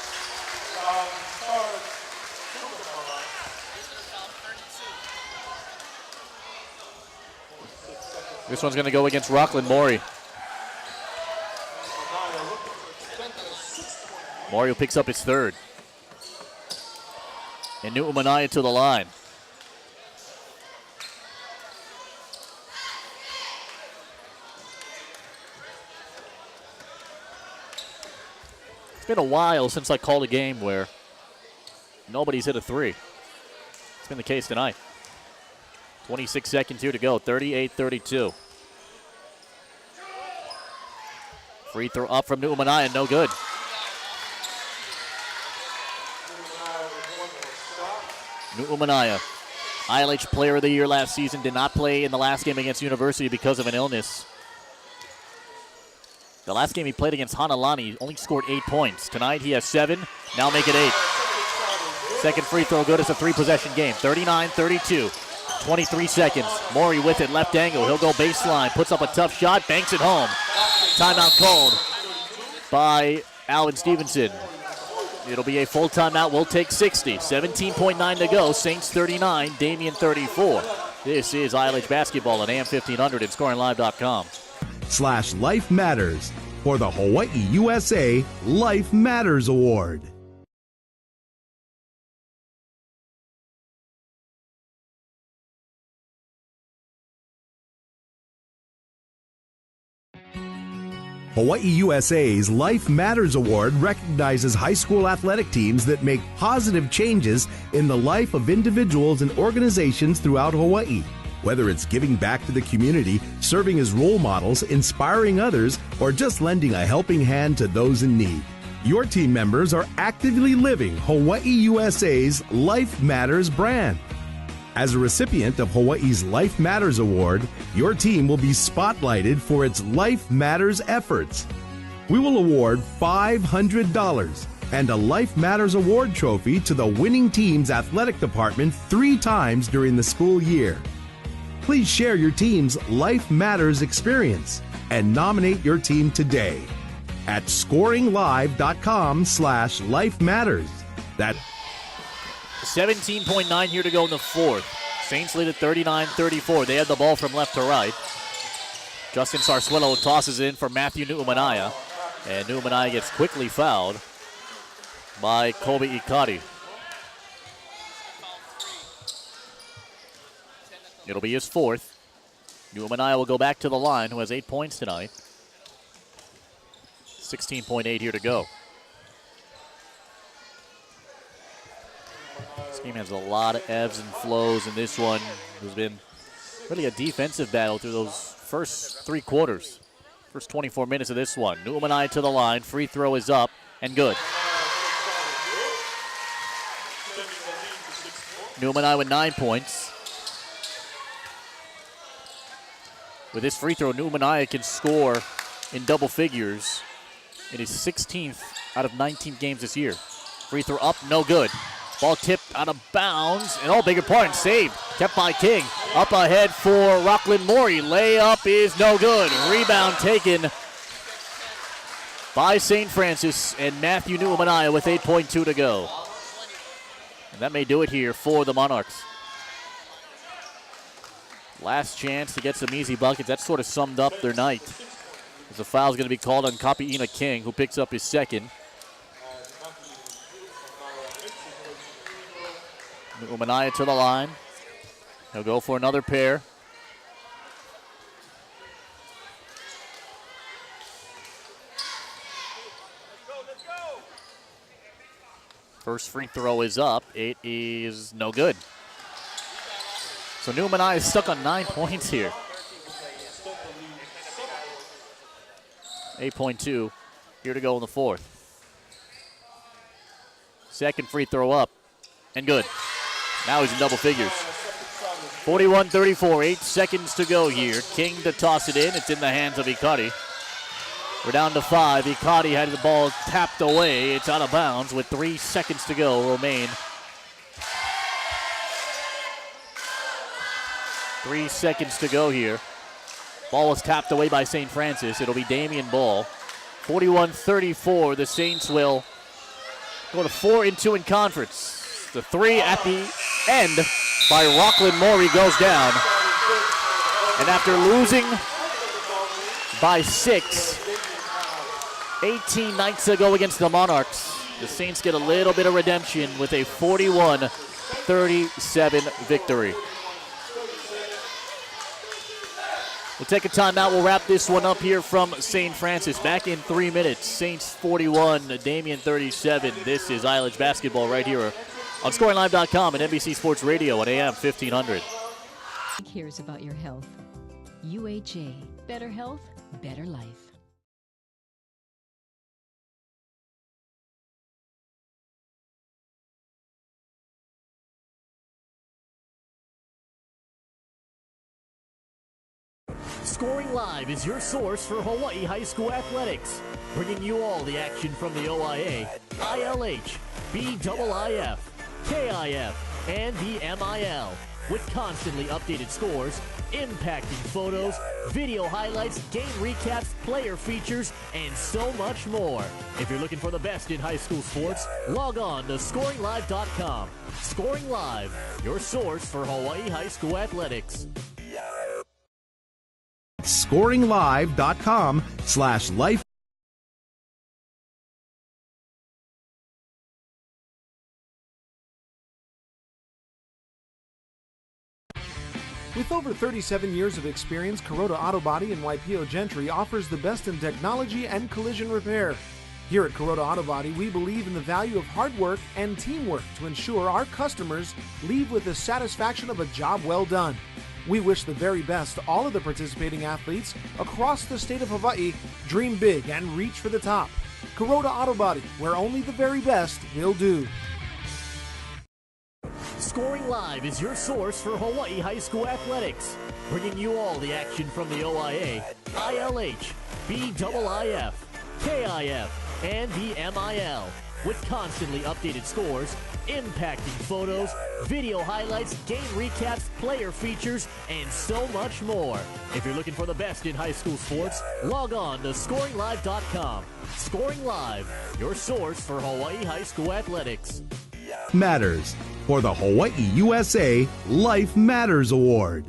This one's going to go against Rockland Maury. Maury picks up his third. And Nu'umanaya to the line. It's been a while since I called a game where nobody's hit a three. It's been the case tonight. 26 seconds here to go, 38-32. Free throw up from Nu'umanaya, no good. Nu'umanaya, ILH Player of the Year last season, did not play in the last game against University because of an illness. The last game he played against Hanalani only scored 8 points. Tonight he has 7, now make it 8. Second free throw good. It's a 3-possession game. 39-32, 23 seconds. Maury with it, left angle. He'll go baseline, puts up a tough shot, banks it home. Timeout called by Alvin Stevenson. It'll be a full timeout. We'll take 60. 17.9 to go. Saints 39, Damien 34. This is ILH basketball at AM 1500 and ScoringLive.com/Life Matters for the Hawaii USA Life Matters Award. Hawaii USA's Life Matters Award recognizes high school athletic teams that make positive changes in the life of individuals and organizations throughout Hawaii. Whether it's giving back to the community, serving as role models, inspiring others, or just lending a helping hand to those in need, your team members are actively living Hawaii USA's Life Matters brand. As a recipient of Hawaii's Life Matters Award, your team will be spotlighted for its Life Matters efforts. We will award $500 and a Life Matters Award trophy to the winning team's athletic department 3 times during the school year. Please share your team's Life Matters experience and nominate your team today at ScoringLive.com/Life Matters. That's 17.9 here to go in the fourth. Saints lead at 39-34. They had the ball from left to right. Justin Sarsuelo tosses in for Matthew Nu'umanaya. And Nu'umanaya gets quickly fouled by Kobe Ikari. It'll be his fourth. Nu'umanaya will go back to the line, who has 8 points tonight. 16.8 here to go. This game has a lot of ebbs and flows, and this one has been really a defensive battle through those first 3 quarters. First 24 minutes of this one. Nu'umanaya to the line. Free throw is up and good. Nu'umanaya with 9 points. With this free throw, Nu'umanaya can score in double figures in his 16th out of 19 games this year. Free throw up, no good. Ball tipped out of bounds, and beg your pardon, saved. Kept by King. Up ahead for Rockland Maury. Layup is no good. Rebound taken by St. Francis and Matthew Nu'umanaya with 8.2 to go. And that may do it here for the Monarchs. Last chance to get some easy buckets. That sort of summed up their night. As a foul is going to be called on Kapi'ina King, who picks up his second. Nu'umanaya to the line. He'll go for another pair. First free throw is up. It is no good. So Nu'umanaya is stuck on 9 points here. 8.2 here to go in the fourth. Second free throw up and good. Now he's in double figures. 41-34, 8 seconds to go here. King to toss it in. It's in the hands of Ikari. We're down to 5. Ikari had the ball tapped away. It's out of bounds with 3 seconds to go remain. 3 seconds to go here. Ball was tapped away by St. Francis. It'll be Damien ball. 41-34. The Saints will go to 4-2 in conference. The 3 at the end by Rockland Maury goes down. And after losing by 6, 18 nights ago against the Monarchs, the Saints get a little bit of redemption with a 41-37 victory. We'll take a timeout. We'll wrap this one up here from St. Francis. Back in 3 minutes. Saints 41, Damien 37. This is ILH basketball right here on ScoringLive.com and NBC Sports Radio at AM 1500. Cares about your health. UHA. Better health, better life. Scoring Live is your source for Hawaii high school athletics, bringing you all the action from the OIA, ILH, BIIF, KIF, and the MIL, with constantly updated scores, impacting photos, video highlights, game recaps, player features, and so much more. If you're looking for the best in high school sports, log on to ScoringLive.com. Scoring Live, your source for Hawaii high school athletics. ScoringLive.com/life. With over 37 years of experience, Kuroda Auto Body in Waipio Gentry offers the best in technology and collision repair. Here at Kuroda Auto Body, we believe in the value of hard work and teamwork to ensure our customers leave with the satisfaction of a job well done. We wish the very best to all of the participating athletes across the state of Hawaii. Dream big and reach for the top. Kuroda Auto Body, where only the very best will do. Scoring Live is your source for Hawaii high school athletics, bringing you all the action from the OIA, ILH, BIIF, KIF, and the MIL, with constantly updated scores, impacting photos, video highlights, game recaps, player features, and so much more. If you're looking for the best in high school sports, log on to ScoringLive.com. Scoring Live, your source for Hawaii high school athletics. Matters for the Hawaii USA Life Matters Award.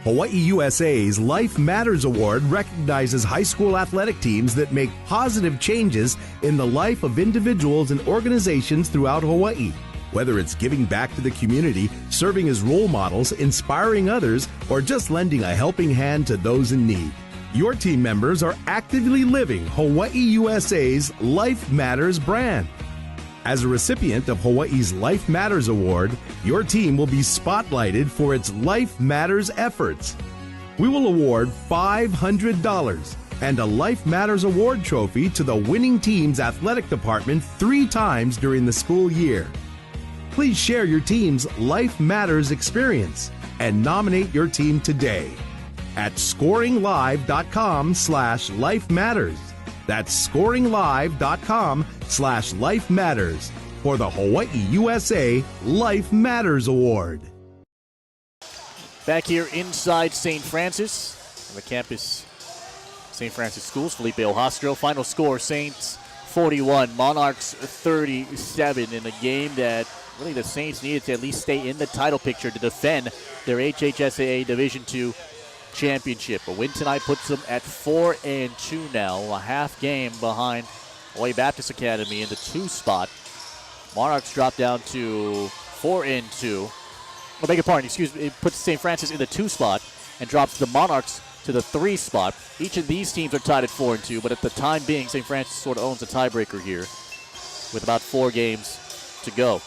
Hawaii USA's Life Matters Award recognizes high school athletic teams that make positive changes in the life of individuals and organizations throughout Hawaii. Whether it's giving back to the community, serving as role models, inspiring others, or just lending a helping hand to those in need, your team members are actively living Hawaii USA's Life Matters brand. As a recipient of Hawaii's Life Matters Award, your team will be spotlighted for its Life Matters efforts. We will award $500 and a Life Matters Award trophy to the winning team's athletic department 3 times during the school year. Please share your team's Life Matters experience and nominate your team today at ScoringLive.com/Life Matters. That's ScoringLive.com/Life Matters for the Hawaii USA Life Matters Award. Back here inside St. Francis, on the campus, St. Francis Schools, Felipe Ohastro. Final score, Saints 41, Monarchs 37, in a game that really the Saints needed to at least stay in the title picture to defend their HHSAA Division II championship. A win tonight puts them at 4-2 now, a half game behind Hawaii Baptist Academy in the 2 spot. Monarchs drop down to 4-2. I beg your pardon, excuse me. It puts St. Francis in the 2 spot and drops the Monarchs to the 3 spot. Each of these teams are tied at 4-2, but at the time being, St. Francis sort of owns the tiebreaker here with about 4 games to go.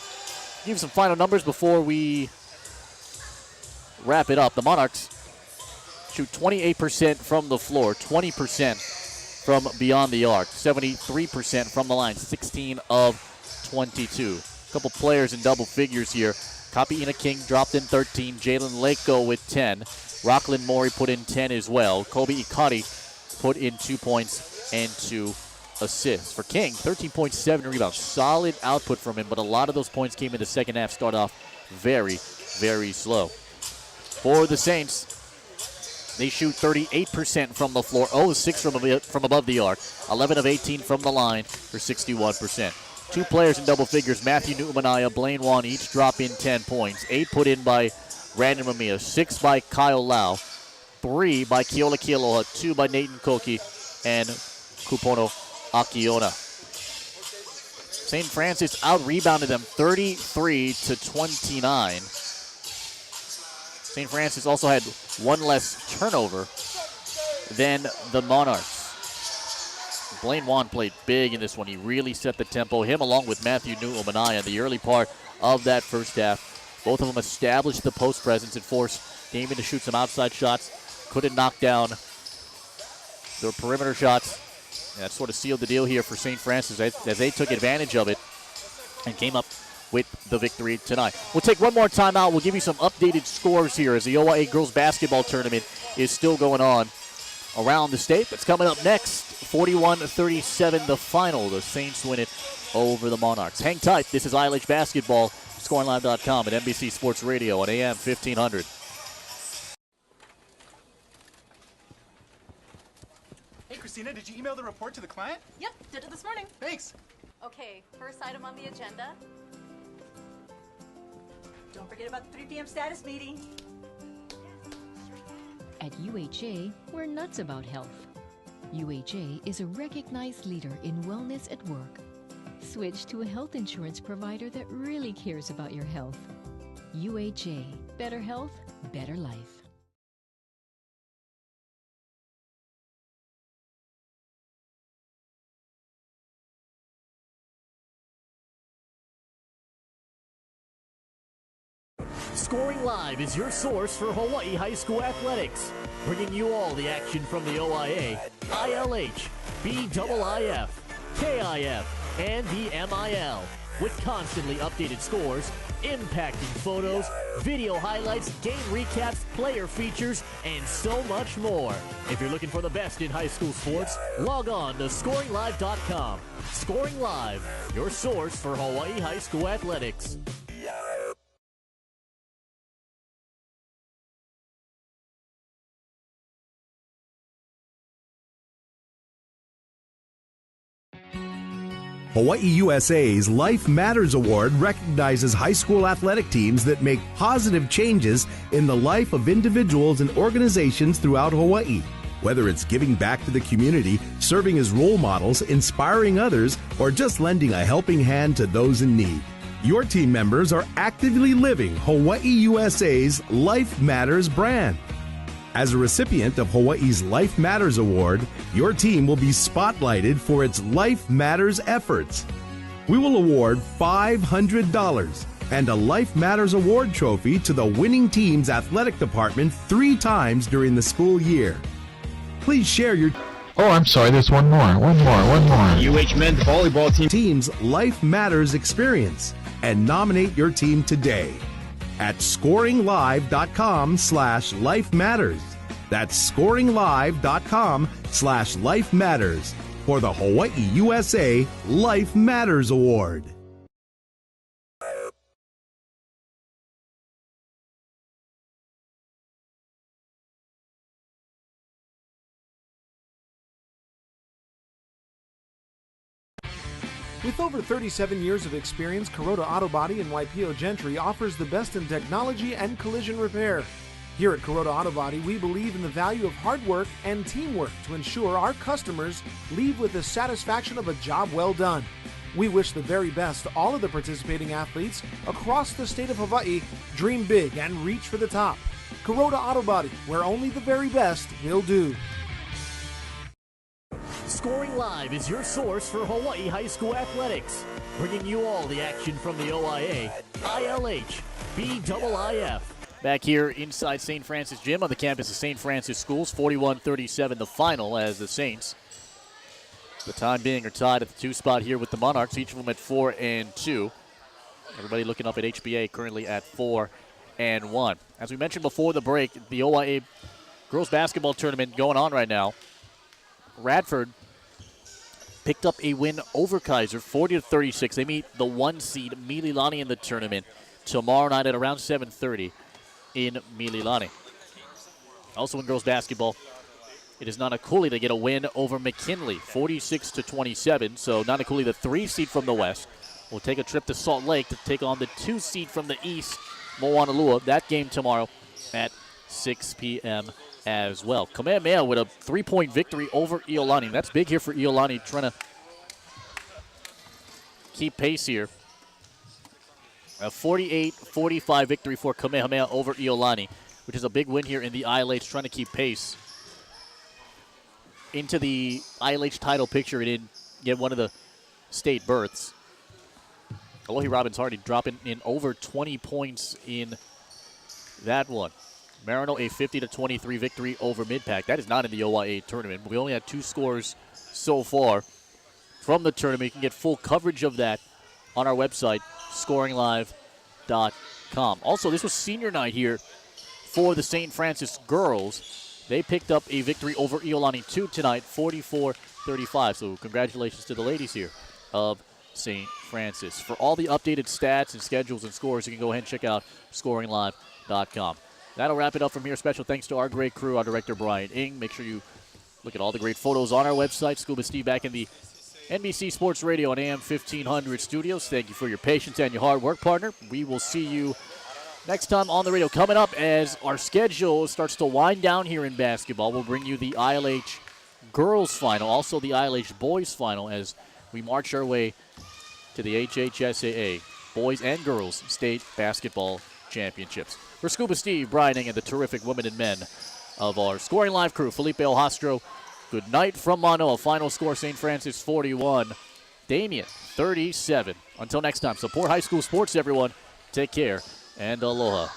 Give you some final numbers before we wrap it up. The Monarchs shoot 28% from the floor, 20% from beyond the arc, 73% from the line, 16 of 22. A couple players in double figures here. Kapi'ina King dropped in 13. Jalen Lako with 10. Rockland Mori put in 10 as well. Kobe Ikari put in 2 points and 2 assists. For King, 13.7 rebounds. Solid output from him, but a lot of those points came in the second half. Start off very, very slow. For the Saints, they shoot 38% from the floor, 0-6 from above the arc, 11 of 18 from the line for 61%. 2 players in double figures, Matthew Nu'umanaya, Blaine Wan, each drop in 10 points. 8 put in by Brandon Mamiya, 6 by Kyle Lau, 3 by Keola Kealoha, 2 by Nathan Koki, and Kupono Akiona. St. Francis out-rebounded them 33-29. St. Francis also had one less turnover than the Monarchs. Blaine Wan played big in this one. He really set the tempo. Him along with Matthew Nu'umanaya in the early part of that first half. Both of them established the post presence and forced Damien to shoot some outside shots. Couldn't knock down their perimeter shots. And that sort of sealed the deal here for St. Francis as they took advantage of it and came up with the victory tonight. We'll take one more timeout. We'll give you some updated scores here as the OIA girls basketball tournament is still going on around the state. That's coming up next. 41-37 the final. The Saints win it over the Monarchs. Hang tight. This is ILH basketball. ScoringLive.com and NBC Sports Radio on AM 1500. Hey, Christina, did you email the report to the client? Yep, did it this morning. Thanks. Okay, first item on the agenda. Don't forget about the 3 p.m. status meeting. At UHA, we're nuts about health. UHA is a recognized leader in wellness at work. Switch to a health insurance provider that really cares about your health. UHA. Better health, better life. Scoring Live is your source for Hawaii high school athletics, bringing you all the action from the OIA, ILH, BIIF, KIF, and the MIL, with constantly updated scores, impacting photos, video highlights, game recaps, player features, and so much more. If you're looking for the best in high school sports, log on to ScoringLive.com. Scoring Live, your source for Hawaii high school athletics. Hawaii USA's Life Matters Award recognizes high school athletic teams that make positive changes in the life of individuals and organizations throughout Hawaii. Whether it's giving back to the community, serving as role models, inspiring others, or just lending a helping hand to those in need, your team members are actively living Hawaii USA's Life Matters brand. As a recipient of Hawaii's Life Matters Award, your team will be spotlighted for its Life Matters efforts. We will award $500 and a Life Matters Award trophy to the winning team's athletic department 3 times during the school year. Please share your I'm sorry, there's one more. UH men's volleyball team's Life Matters experience and nominate your team today at ScoringLive.com/Life Matters. That's ScoringLive.com/Life Matters for the Hawaii USA Life Matters Award. With over 37 years of experience, Kuroda Auto Body in Waipio Gentry offers the best in technology and collision repair. Here at Kuroda Auto Body, we believe in the value of hard work and teamwork to ensure our customers leave with the satisfaction of a job well done. We wish the very best to all of the participating athletes across the state of Hawaii. Dream big and reach for the top. Kuroda Auto Body, where only the very best will do. Scoring Live is your source for Hawaii high school athletics, bringing you all the action from the OIA, ILH, BIIF. Back here inside St. Francis Gym on the campus of St. Francis Schools, 41-37 the final as the Saints, for the time being, are tied at the 2 spot here with the Monarchs, each of them at 4-2. Everybody looking up at HBA currently at 4-1. As we mentioned before the break, the OIA girls basketball tournament going on right now. Radford picked up a win over Kaiser, 40-36. They meet the 1 seed Mililani in the tournament tomorrow night at around 7:30 in Mililani. Also in girls basketball, it is Nanakuli to get a win over McKinley, 46-27. So Nanakuli, the 3 seed from the West, will take a trip to Salt Lake to take on the 2 seed from the East, Moanalua. That game tomorrow at 6 p.m. as well. Kamehameha with a 3-point victory over Iolani. That's big here for Iolani, trying to keep pace here. A 48-45 victory for Kamehameha over Iolani, which is a big win here in the ILH, trying to keep pace into the ILH title picture and get one of the state berths. Alohi Robbins-Hardy dropping in over 20 points in that one. Marino, a 50-23 victory over Mid-Pack. That is not in the OYA tournament. We only had 2 scores so far from the tournament. You can get full coverage of that on our website, ScoringLive.com. Also, this was senior night here for the St. Francis girls. They picked up a victory over Iolani 2 tonight, 44-35. So congratulations to the ladies here of St. Francis. For all the updated stats and schedules and scores, you can go ahead and check out ScoringLive.com. That'll wrap it up from here. Special thanks to our great crew, our director, Brian Ing. Make sure you look at all the great photos on our website. Scuba Steve back in the NBC Sports Radio and AM 1500 studios. Thank you for your patience and your hard work, partner. We will see you next time on the radio. Coming up as our schedule starts to wind down here in basketball, we'll bring you the ILH girls final, also the ILH boys final as we march our way to the HHSAA boys and girls state basketball championships. For Scuba Steve, Brian Ing, and the terrific women and men of our Scoring Live crew, Felipe Ojastro, good night from Manoa. Final score, St. Francis 41, Damien 37. Until next time, support high school sports, everyone. Take care and aloha.